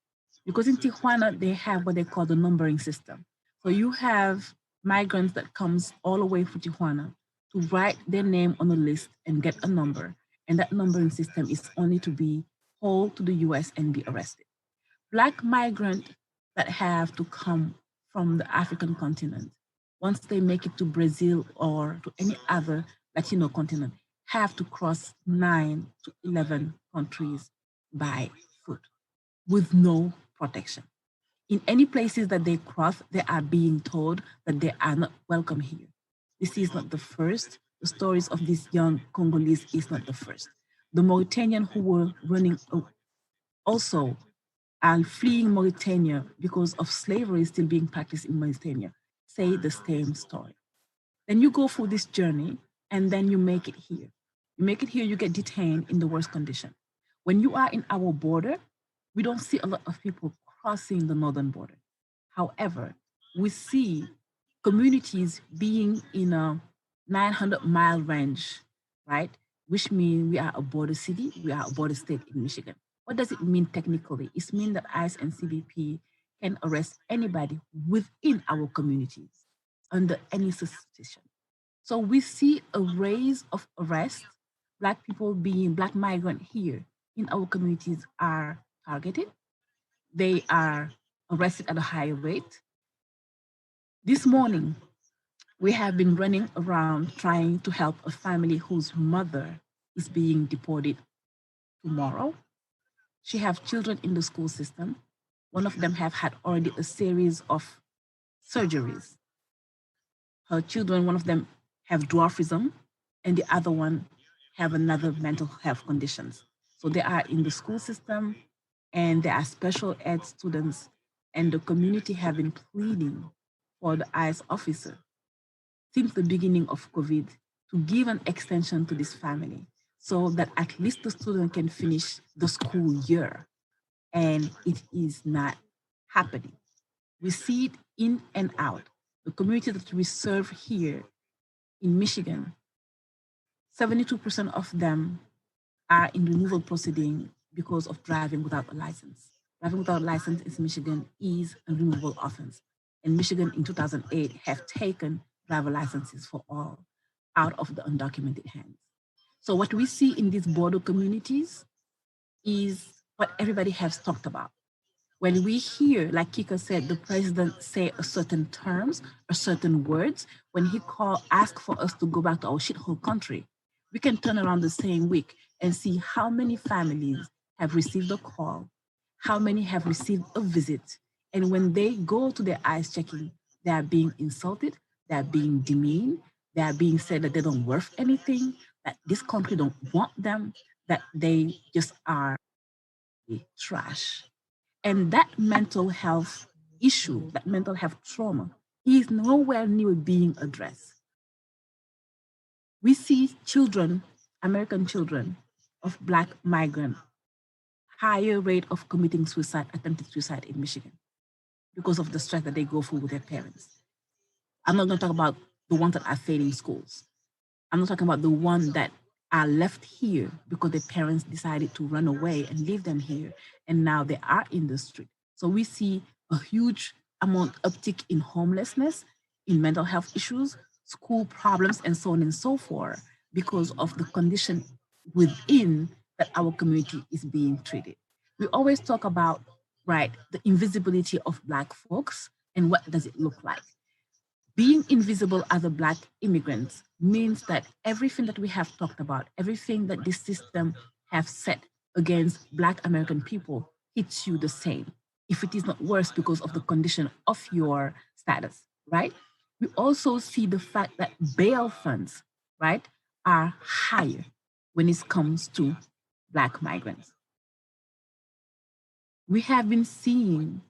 because in Tijuana, they have what they call the numbering system. So you have migrants that comes all the way from Tijuana to write their name on a list and get a number. And that numbering system is only to be hauled to the US and be arrested. Black migrants that have to come from the African continent, once they make it to Brazil or to any other Latino continent, have to cross 9 to 11 countries by foot with no protection. In any places that they cross, they are being told that they are not welcome here. This is not the first. The stories of these young Congolese is not the first. The Mauritanian who were running also are fleeing Mauritania because of slavery still being practiced in Mauritania, say the same story. Then you go through this journey and then you make it here. You make it here, you get detained in the worst condition. When you are in our border, we don't see a lot of people crossing the northern border. However, we see communities being in a 900-mile range, right? Which means we are a border city, we are a border state in Michigan. What does it mean technically? It means that ICE and CBP can arrest anybody within our communities under any suspicion. So we see a rise of arrest. Black people being Black migrant here in our communities are targeted. They are arrested at a high rate. This morning, we have been running around trying to help a family whose mother is being deported tomorrow. She has children in the school system. One of them have had already a series of surgeries. Her children, one of them have dwarfism, and the other one have another mental health conditions. So they are in the school system, and there are special ed students, and the community have been pleading for the ICE officer since the beginning of COVID to give an extension to this family so that at least the student can finish the school year. And it is not happening. We see it in and out. The community that we serve here in Michigan, 72% of them are in removal proceeding because of driving without a license. Driving without a license in Michigan is a removable offense. And Michigan in 2008 have taken driver licenses for all out of the undocumented hands. So what we see in these border communities is what everybody has talked about. When we hear, like Kika said, the president say a certain terms or certain words, when he ask for us to go back to our shithole country, we can turn around the same week and see how many families have received a call, how many have received a visit, And when they go to their ICE checking, they are being insulted, they are being demeaned, they are being said that they don't worth anything, that this country don't want them, that they just are trash. And that mental health issue, that mental health trauma, is nowhere near being addressed. We see children, American children of Black migrant, higher rate of committing suicide, attempted suicide in Michigan because of the stress that they go through with their parents. I'm not going to talk about the ones that are failing schools. I'm not talking about the ones that are left here because their parents decided to run away and leave them here, and now they are in the street. So we see a huge amount uptick in homelessness, in mental health issues, school problems, and so on and so forth because of the condition within that our community is being treated. We always talk about, right, the invisibility of Black folks and what does it look like. Being invisible as a Black immigrant means that everything that we have talked about, everything that this system have set against Black American people hits you the same, if it is not worse because of the condition of your status, right? We also see the fact that bail funds, right, are higher when it comes to Black migrants. We have been seeing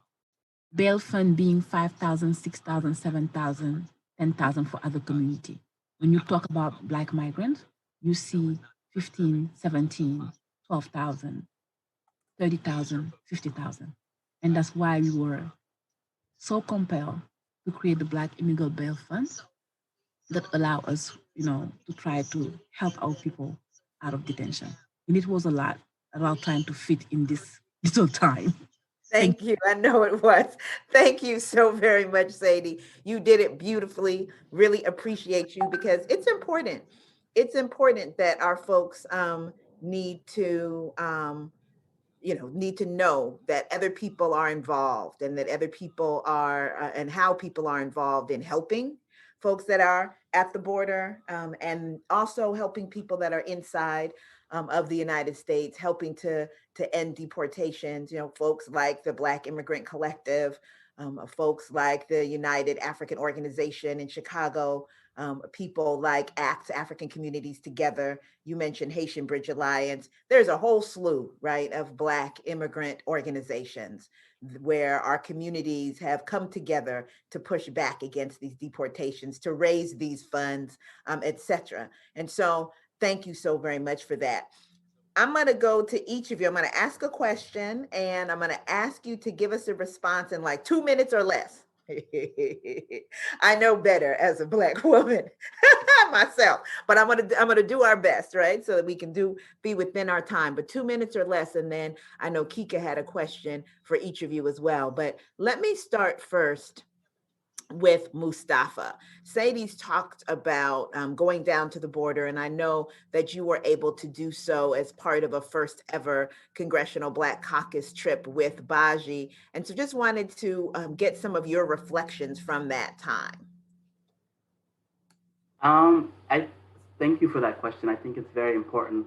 bail fund being 5,000, 6,000, 7,000, 10,000 for other community. When you talk about Black migrants, you see 15, 17, 12,000, 30,000, 50,000. And that's why we were so compelled to create the Black Immigrant Bail Fund that allow us, to try to help our people out of detention. And it was a lot about trying to fit in this little time. Thank you. I know it was. Thank you so very much, Sadie. You did it beautifully. Really appreciate you because it's important. It's important that our folks need to need to know that other people are involved and that other people are and how people are involved in helping folks that are at the border and also helping people that are inside of the United States, helping to end deportations. Folks like the Black Immigrant Collective, folks like the United African Organization in Chicago, people like ACT, African Communities Together. You mentioned Haitian Bridge Alliance. There's a whole slew, right, of Black immigrant organizations where our communities have come together to push back against these deportations, to raise these funds, et cetera. And so thank you so very much for that. I'm going to go to each of you. I'm going to ask a question and I'm going to ask you to give us a response in like 2 minutes or less. I know better as a Black woman myself, but I'm gonna do our best, right? So that we can be within our time, but 2 minutes or less. And then I know Kika had a question for each of you as well. But let me start first with Mustafa. Sadie's talked about going down to the border, and I know that you were able to do so as part of a first ever Congressional Black Caucus trip with Baji. And so just wanted to get some of your reflections from that time. I thank you for that question. I think it's very important.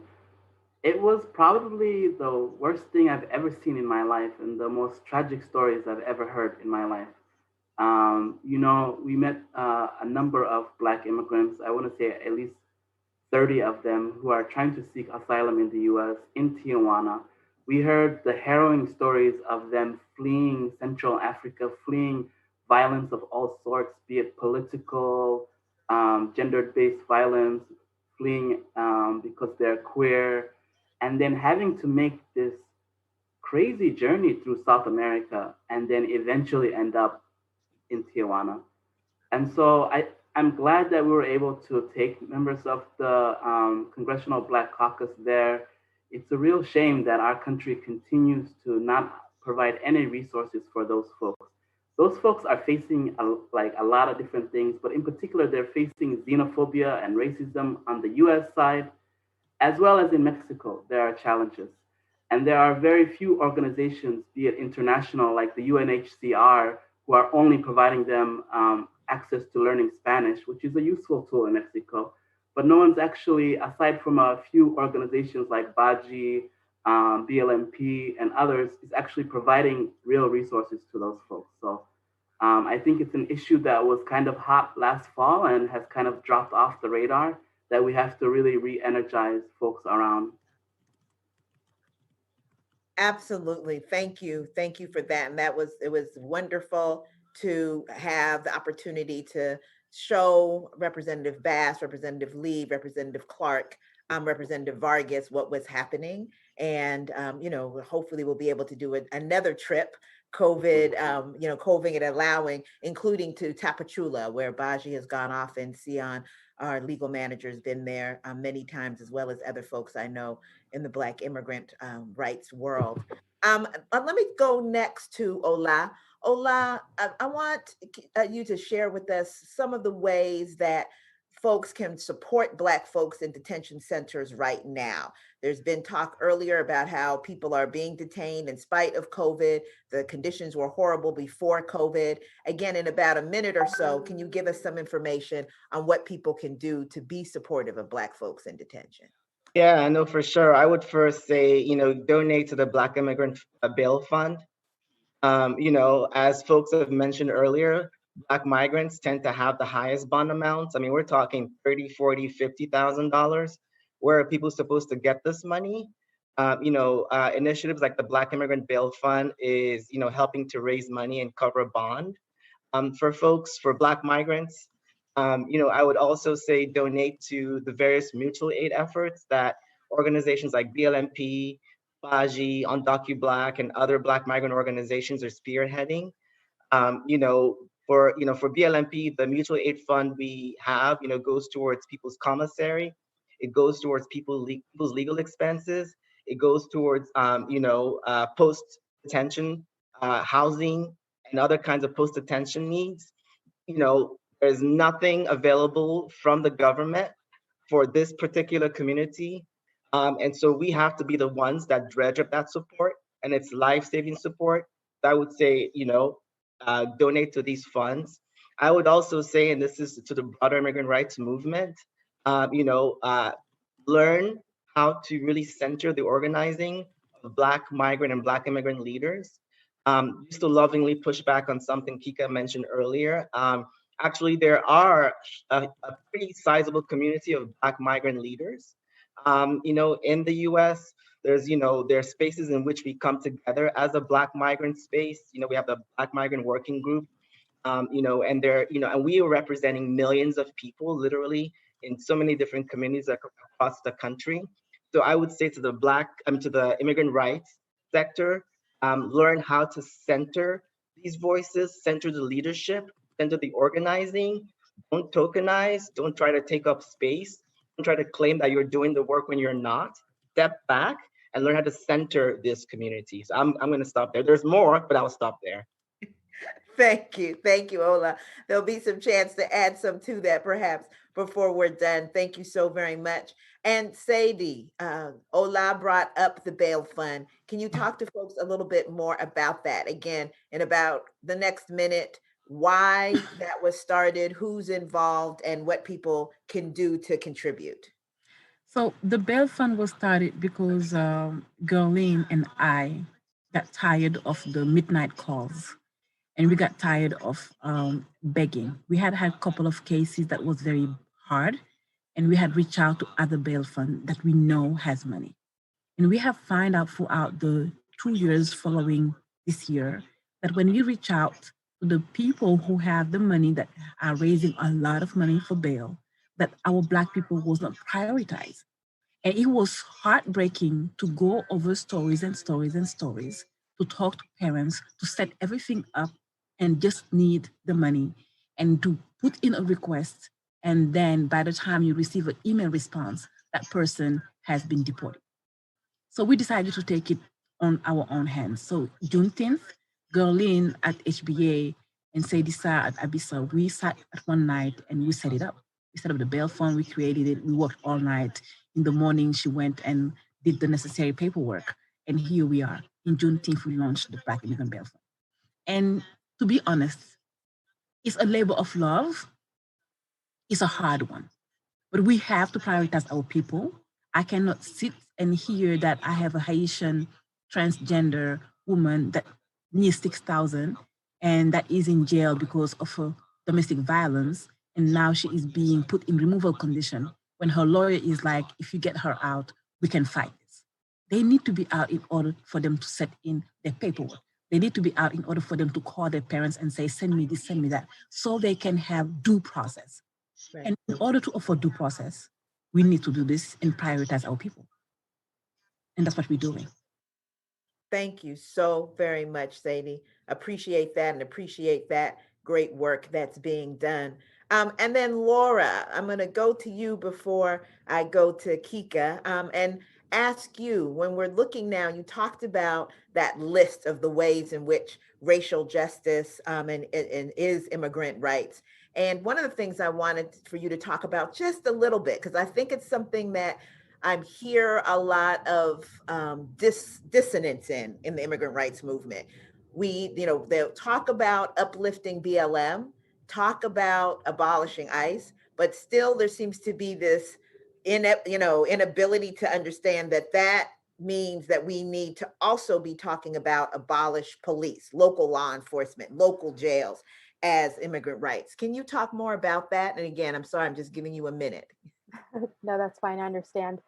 It was probably the worst thing I've ever seen in my life and the most tragic stories I've ever heard in my life. We met a number of Black immigrants, I want to say at least 30 of them, who are trying to seek asylum in the US, in Tijuana. We heard the harrowing stories of them fleeing Central Africa, fleeing violence of all sorts, be it political, gender-based violence, fleeing because they're queer, and then having to make this crazy journey through South America and then eventually end up in Tijuana. And so I'm glad that we were able to take members of the Congressional Black Caucus there. It's a real shame that our country continues to not provide any resources for those folks. Those folks are facing a lot of different things, but in particular, they're facing xenophobia and racism on the US side, as well as in Mexico. There are challenges. And there are very few organizations, be it international, like the UNHCR, who are only providing them access to learning Spanish, which is a useful tool in Mexico. But no one's actually, aside from a few organizations like Baji, BLMP, and others, is actually providing real resources to those folks. So I think it's an issue that was kind of hot last fall and has kind of dropped off the radar that we have to really re-energize folks around. Absolutely. Thank you. Thank you for that. And it was wonderful to have the opportunity to show Representative Bass, Representative Lee, Representative Clark, Representative Vargas what was happening. And, hopefully we'll be able to do another trip, COVID and allowing, including to Tapachula, where Baji has gone off, and Sion, our legal manager, has been there many times, as well as other folks I know in the Black immigrant rights world. Let me go next to Ola. Ola, I want you to share with us some of the ways that folks can support Black folks in detention centers right now. There's been talk earlier about how people are being detained in spite of COVID. The conditions were horrible before COVID. Again, in about a minute or so, can you give us some information on what people can do to be supportive of Black folks in detention? Yeah, I know for sure. I would first say, donate to the Black Immigrant Bail Fund. As folks have mentioned earlier, Black migrants tend to have the highest bond amounts. I mean, we're talking $30,000, $40,000, $50,000. Where are people supposed to get this money? Initiatives like the Black Immigrant Bail Fund is, helping to raise money and cover a bond. For Black migrants, I would also say donate to the various mutual aid efforts that organizations like BLMP, Baji, Undocu Black, and other Black migrant organizations are spearheading. For BLMP, the mutual aid fund we have, goes towards people's commissary. It goes towards people's legal expenses. It goes towards, post-detention housing and other kinds of post-detention needs. There's nothing available from the government for this particular community. And so we have to be the ones that dredge up that support, and it's life-saving support. I would say, donate to these funds. I would also say, and this is to the broader immigrant rights movement, learn how to really center the organizing of Black migrant and Black immigrant leaders. Just to lovingly push back on something Kika mentioned earlier. Actually, there are a pretty sizable community of Black migrant leaders. In the US, there's spaces in which we come together as a Black migrant space. We have the Black Migrant Working Group, and we are representing millions of people, literally, in so many different communities across the country. So I would say to the immigrant rights sector, learn how to center these voices, center the leadership, center the organizing. Don't tokenize, don't try to take up space, don't try to claim that you're doing the work when you're not. Step back and learn how to center this community. So I'm going to stop there. There's more, but I'll stop there. Thank you, Ola. There'll be some chance to add some to that perhaps before we're done. Thank you so very much. And Sadie, Ola brought up the bail fund. Can you talk to folks a little bit more about that? Again, in about the next minute, why that was started, who's involved, and what people can do to contribute. So the bail fund was started because Gerlene and I got tired of the midnight calls, and we got tired of begging. We had a couple of cases that was very hard, and we had reached out to other bail fund that we know has money. And we have found out throughout the 2 years following this year that when we reach out to the people who have the money that are raising a lot of money for bail, that our Black people was not prioritized. And it was heartbreaking to go over stories and stories and stories, to talk to parents, to set everything up and just need the money and to put in a request. And then by the time you receive an email response, that person has been deported. So we decided to take it on our own hands. So June 10th, Gerlene at HBA and Sadisa at Abisa, we sat at one night and we set it up. We set up the bail fund, we created it, we worked all night. In the morning, she went and did the necessary paperwork. And here we are. In Juneteenth, we launched the Black Immigrant Bail Fund. And to be honest, it's a labor of love. It's a hard one. But we have to prioritize our people. I cannot sit and hear that I have a Haitian transgender woman that needs 6,000 and that is in jail because of domestic violence, and now she is being put in removal condition, when her lawyer is like, if you get her out, we can fight this. They need to be out in order for them to set in their paperwork. They need to be out in order for them to call their parents and say, send me this, send me that, so they can have due process. Right. And in order to offer due process, we need to do this and prioritize our people. And that's what we're doing. Thank you so very much, Sadie. Appreciate that and appreciate that great work that's being done. And then Laura, I'm going to go to you before I go to Kika, and ask you, when we're looking now, you talked about that list of the ways in which racial justice and is immigrant rights. And one of the things I wanted for you to talk about just a little bit, because I think it's something that I hear a lot of dissonance in the immigrant rights movement. They'll talk about uplifting BLM, talk about abolishing ICE, but still there seems to be this inability to understand that means that we need to also be talking about abolish police, local law enforcement, local jails as immigrant rights. Can you talk more about that? And again, I'm sorry, I'm just giving you a minute. No, that's fine. I understand.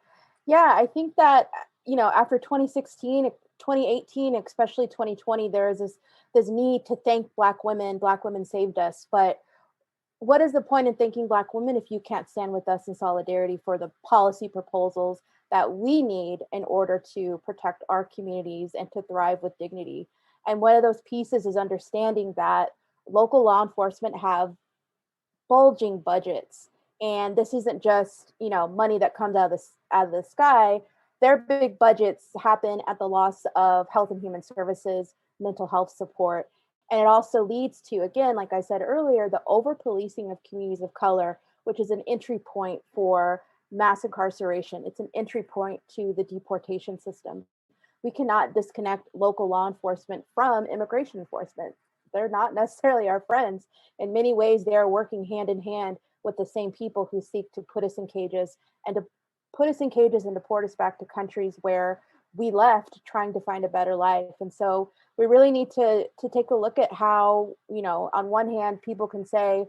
Yeah, I think that, after 2016, 2018, especially 2020, there is this need to thank Black women. Black women saved us. But what is the point in thanking Black women if you can't stand with us in solidarity for the policy proposals that we need in order to protect our communities and to thrive with dignity? And one of those pieces is understanding that local law enforcement have bulging budgets. And this isn't just, money that comes out of the sky. Their big budgets happen at the loss of health and human services, mental health support. And it also leads to, again, like I said earlier, the over-policing of communities of color, which is an entry point for mass incarceration. It's an entry point to the deportation system. We cannot disconnect local law enforcement from immigration enforcement. They're not necessarily our friends. In many ways, they are working hand in hand with the same people who seek to put us in cages and to put us in cages and deport us back to countries where we left trying to find a better life. And so we really need to take a look at how, on one hand, people can say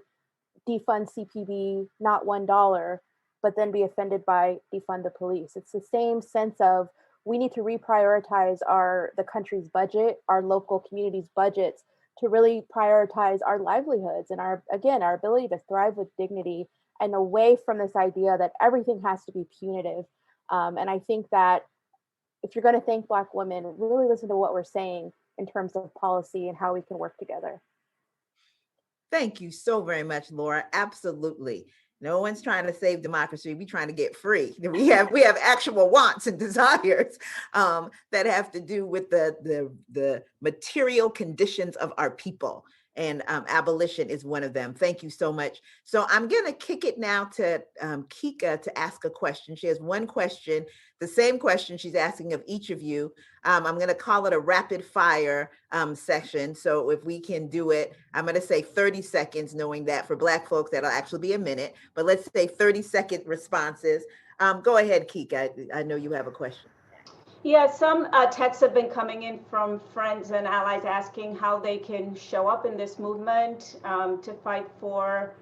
defund CPB, not $1, but then be offended by defund the police. It's the same sense of we need to reprioritize the country's budget, our local communities' budgets, to really prioritize our livelihoods and our ability to thrive with dignity, and away from this idea that everything has to be punitive. And I think that if you're going to thank Black women, really listen to what we're saying in terms of policy and how we can work together. Thank you so very much, Laura. Absolutely. No one's trying to save democracy. We're trying to get free. We have actual wants and desires that have to do with the material conditions of our people. And abolition is one of them. Thank you so much. So I'm going to kick it now to Kika to ask a question. She has one question, the same question she's asking of each of you. I'm going to call it a rapid fire session. So if we can do it, I'm going to say 30 seconds, knowing that for Black folks, that'll actually be a minute. But let's say 30-second responses. Go ahead, Kika. I know you have a question. Yeah, some texts have been coming in from friends and allies asking how they can show up in this movement to fight for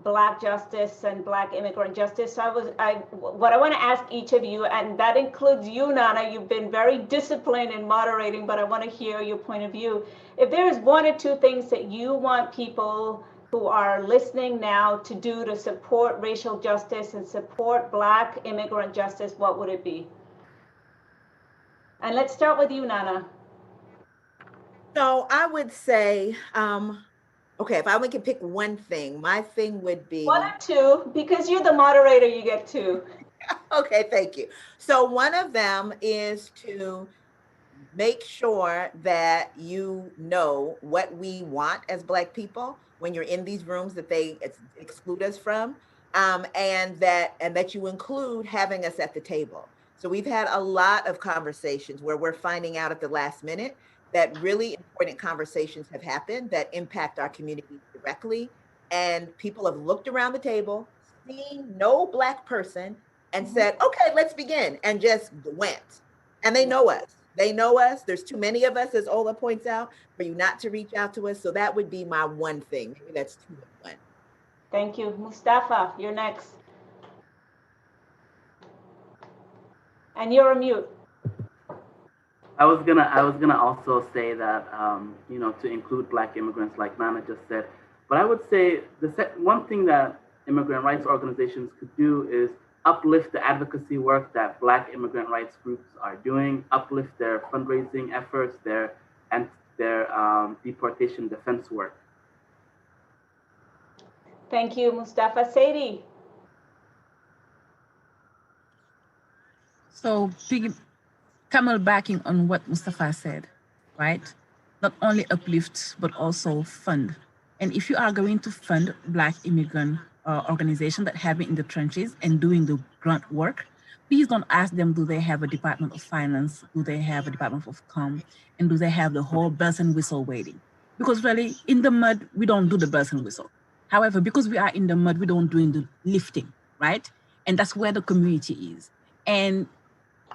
Black justice and Black immigrant justice. So what I want to ask each of you, and that includes you, Nana, you've been very disciplined in moderating, but I want to hear your point of view. If there is one or two things that you want people who are listening now to do to support racial justice and support Black immigrant justice, what would it be? And let's start with you, Nana. So I would say, okay, if I only can pick one thing, my thing would be... One or two, because you're the moderator, you get two. Okay, thank you. So one of them is to make sure that you know what we want as Black people when you're in these rooms that they exclude us from, and that you include having us at the table. So we've had a lot of conversations where we're finding out at the last minute that really important conversations have happened that impact our community directly. And people have looked around the table, seen no Black person, and said, okay, let's begin, and just went. And they know us. They know us. There's too many of us, as Ola points out, for you not to reach out to us. So that would be my one thing. Maybe that's 2 of 1. Thank you. Mustafa, you're next. And you're on mute. I was gonna also say that to include Black immigrants, like Nana just said. But I would say one thing that immigrant rights organizations could do is uplift the advocacy work that Black immigrant rights groups are doing, uplift their fundraising efforts, their deportation defense work. Thank you, Mustafa. Sadie. So, camelbacking on what Mustafa said, right? Not only uplift, but also fund. And if you are going to fund Black immigrant organizations that have been in the trenches and doing the grunt work, please don't ask them, do they have a Department of Finance? Do they have a Department of Com? And do they have the whole bells and whistle waiting? Because really, in the mud, we don't do the bells and whistle. However, because we are in the mud, we don't do the lifting, right? And that's where the community is. And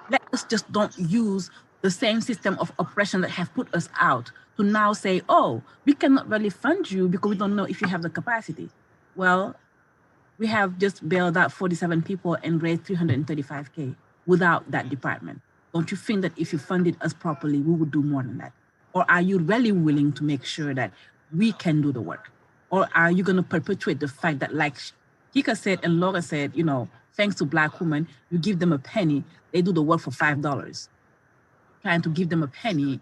let us just don't use the same system of oppression that have put us out to now say, oh, we cannot really fund you because we don't know if you have the capacity. Well, we have just bailed out 47 people and raised 335K without that department. Don't you think that if you funded us properly, we would do more than that? Or are you really willing to make sure that we can do the work? Or are you going to perpetuate the fact that, like Kika said and Laura said, thanks to Black women, you give them a penny, they do the work for $5. Trying to give them a penny,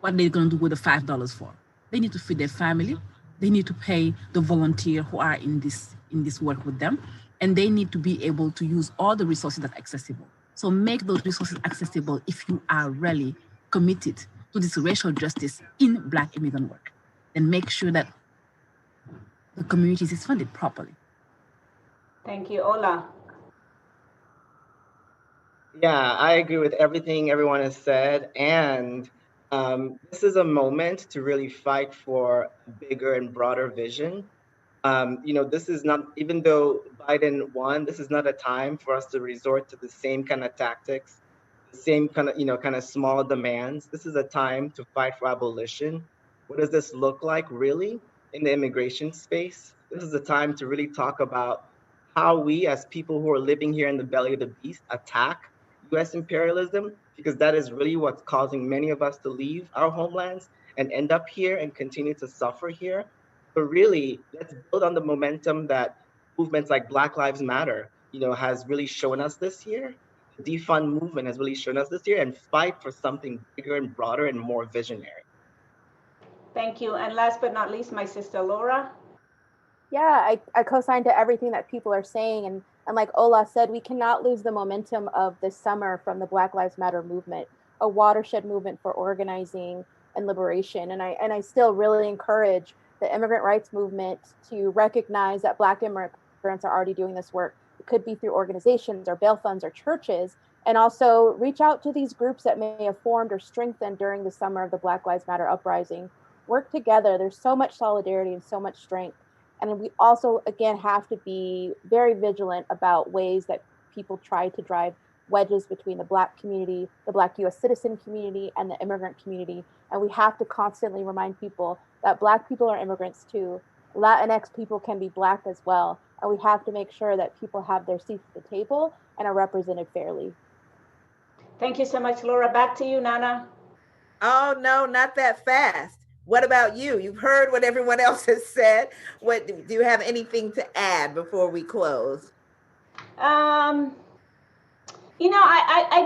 what are they going to do with the $5 for? They need to feed their family. They need to pay the volunteer who are in this work with them. And they need to be able to use all the resources that are accessible. So make those resources accessible if you are really committed to this racial justice in Black immigrant work. Then make sure that the communities is funded properly. Thank you, Ola. Yeah, I agree with everything everyone has said. And this is a moment to really fight for a bigger and broader vision. This is not, even though Biden won, this is not a time for us to resort to the same kind of tactics, the same kind of small demands. This is a time to fight for abolition. What does this look like really in the immigration space? This is a time to really talk about how we as people who are living here in the belly of the beast attack US imperialism, because that is really what's causing many of us to leave our homelands and end up here and continue to suffer here. But really, let's build on the momentum that movements like Black Lives Matter, has really shown us this year. The defund movement has really shown us this year, and fight for something bigger and broader and more visionary. Thank you. And last but not least, my sister Laura. Yeah, I co-sign to everything that people are saying. And like Ola said, we cannot lose the momentum of this summer from the Black Lives Matter movement, a watershed movement for organizing and liberation. And I still really encourage the immigrant rights movement to recognize that Black immigrants are already doing this work. It could be through organizations or bail funds or churches, and also reach out to these groups that may have formed or strengthened during the summer of the Black Lives Matter uprising. Work together. There's so much solidarity and so much strength. And we also, again, have to be very vigilant about ways that people try to drive wedges between the Black community, the Black US citizen community, and the immigrant community. And we have to constantly remind people that Black people are immigrants too. Latinx people can be Black as well. And we have to make sure that people have their seats at the table and are represented fairly. Thank you so much, Laura. Back to you, Nana. Oh, no, not that fast. What about you? You've heard what everyone else has said. What do you have anything to add before we close? I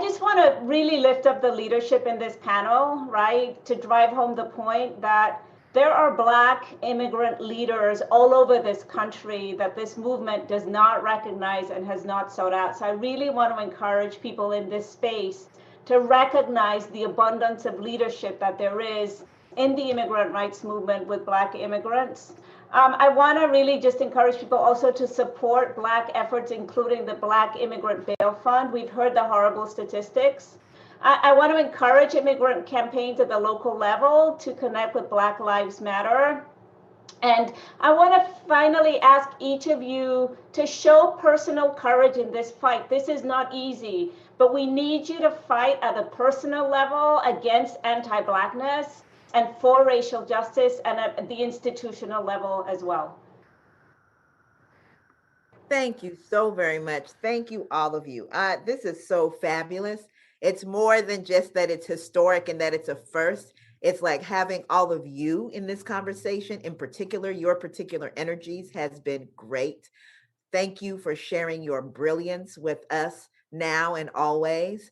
just want to really lift up the leadership in this panel, right? To drive home the point that there are Black immigrant leaders all over this country that this movement does not recognize and has not sought out. So I really want to encourage people in this space to recognize the abundance of leadership that there is in the immigrant rights movement with Black immigrants. I want to really just encourage people also to support Black efforts, including the Black Immigrant Bail Fund. We've heard the horrible statistics. I want to encourage immigrant campaigns at the local level to connect with Black Lives Matter. And I want to finally ask each of you to show personal courage in this fight. This is not easy, but we need you to fight at a personal level against anti-Blackness and for racial justice, and at the institutional level as well. Thank you so very much. Thank you, all of you. This is so fabulous. It's more than just that it's historic and that it's a first. It's like having all of you in this conversation, in particular, your particular energies has been great. Thank you for sharing your brilliance with us now and always.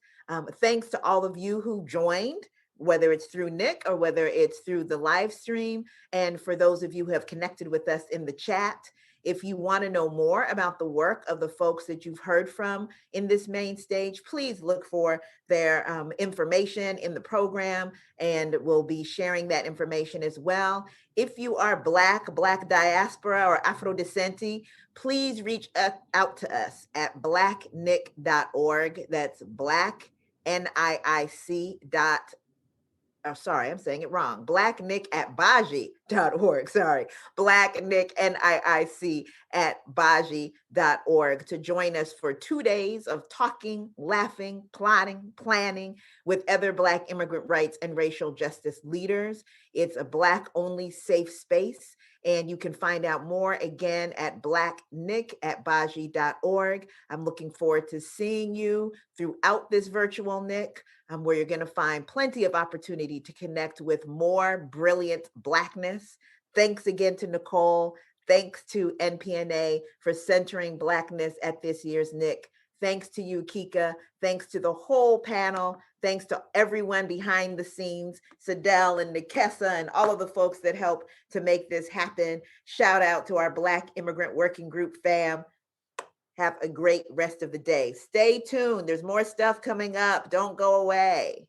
Thanks to all of you who joined, whether it's through NIIC or whether it's through the live stream. And for those of you who have connected with us in the chat, if you want to know more about the work of the folks that you've heard from in this main stage, please look for their information in the program, and we'll be sharing that information as well. If you are Black diaspora, or Afro-descenti, please reach out to us at blacknic.org. That's black, NIIC. Sorry, I'm saying it wrong. blacknic@baji.org. Sorry, blacknic, NIIC@baji.org, to join us for 2 days of talking, laughing, plotting, planning with other Black immigrant rights and racial justice leaders. It's a Black-only safe space, and you can find out more again at blacknic@baji.org. I'm looking forward to seeing you throughout this virtual NIC, where you're going to find plenty of opportunity to connect with more brilliant Blackness. Thanks again to Nicole. Thanks to NPNA for centering Blackness at this year's NIC. Thanks to you, Kika. Thanks to the whole panel. Thanks to everyone behind the scenes, Sadell and Nikessa and all of the folks that help to make this happen. Shout out to our Black Immigrant Working Group fam. Have a great rest of the day. Stay tuned. There's more stuff coming up. Don't go away.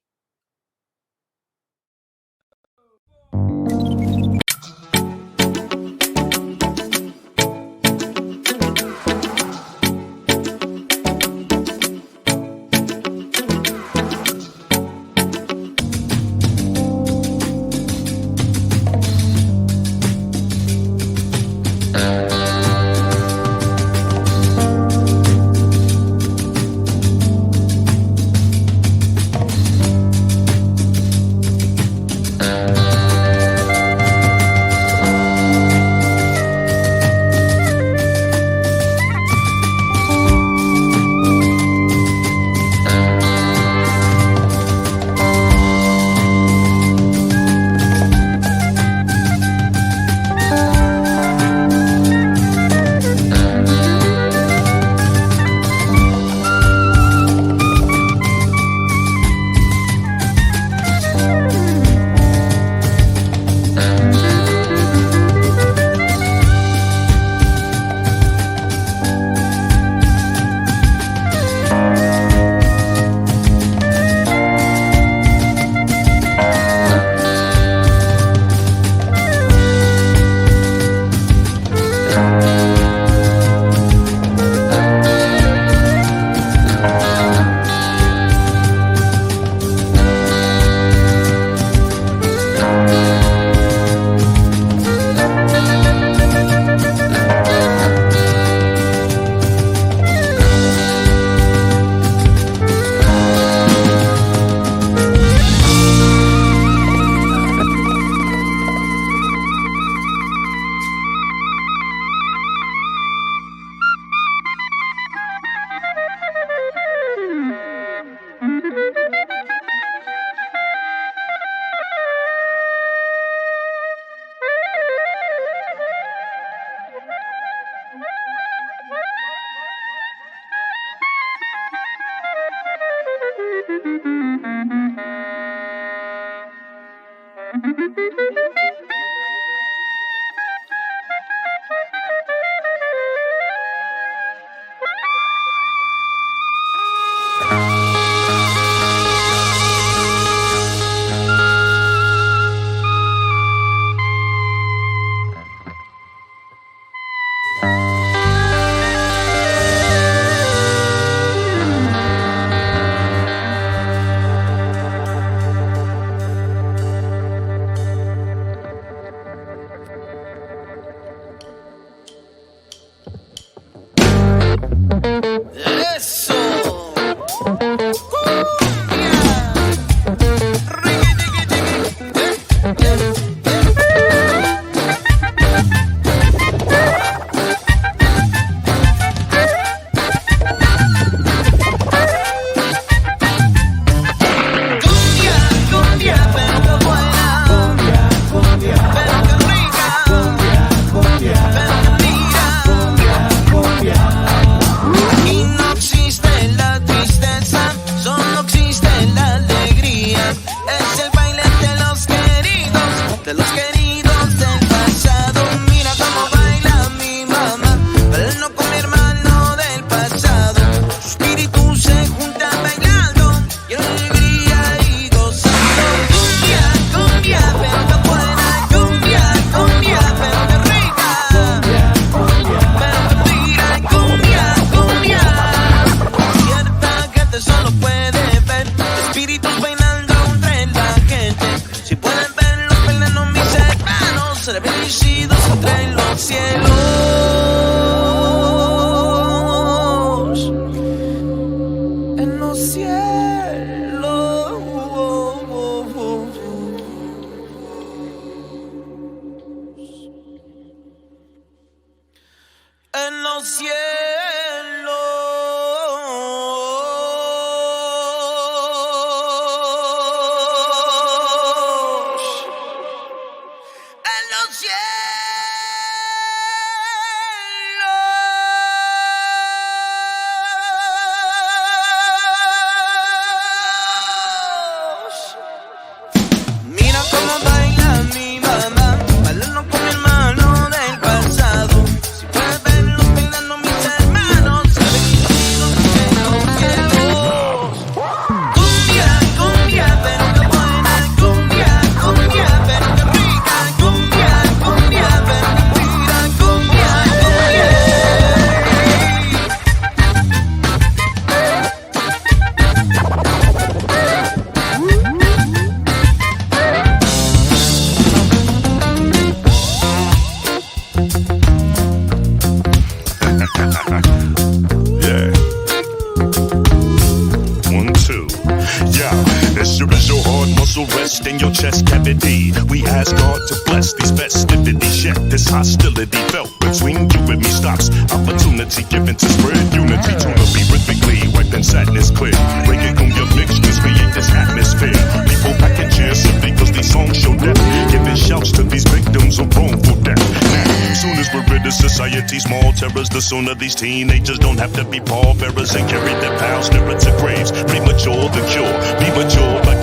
As sure as your heart muscle rests in your chest cavity, we ask God to bless these festivities. Yet this hostility felt between you and me stops opportunity given to spread unity. Tune to be rhythmically wiping sadness clear. Breaking on your mixtures, create this atmosphere. People packing chairs simply cause these songs show death. Giving shouts to these victims of wrongful death. Now, soon as we're rid of society's small terrors, the sooner these teenagers don't have to be pallbearers and carry their pals nearer to graves. Premature the cure, be mature like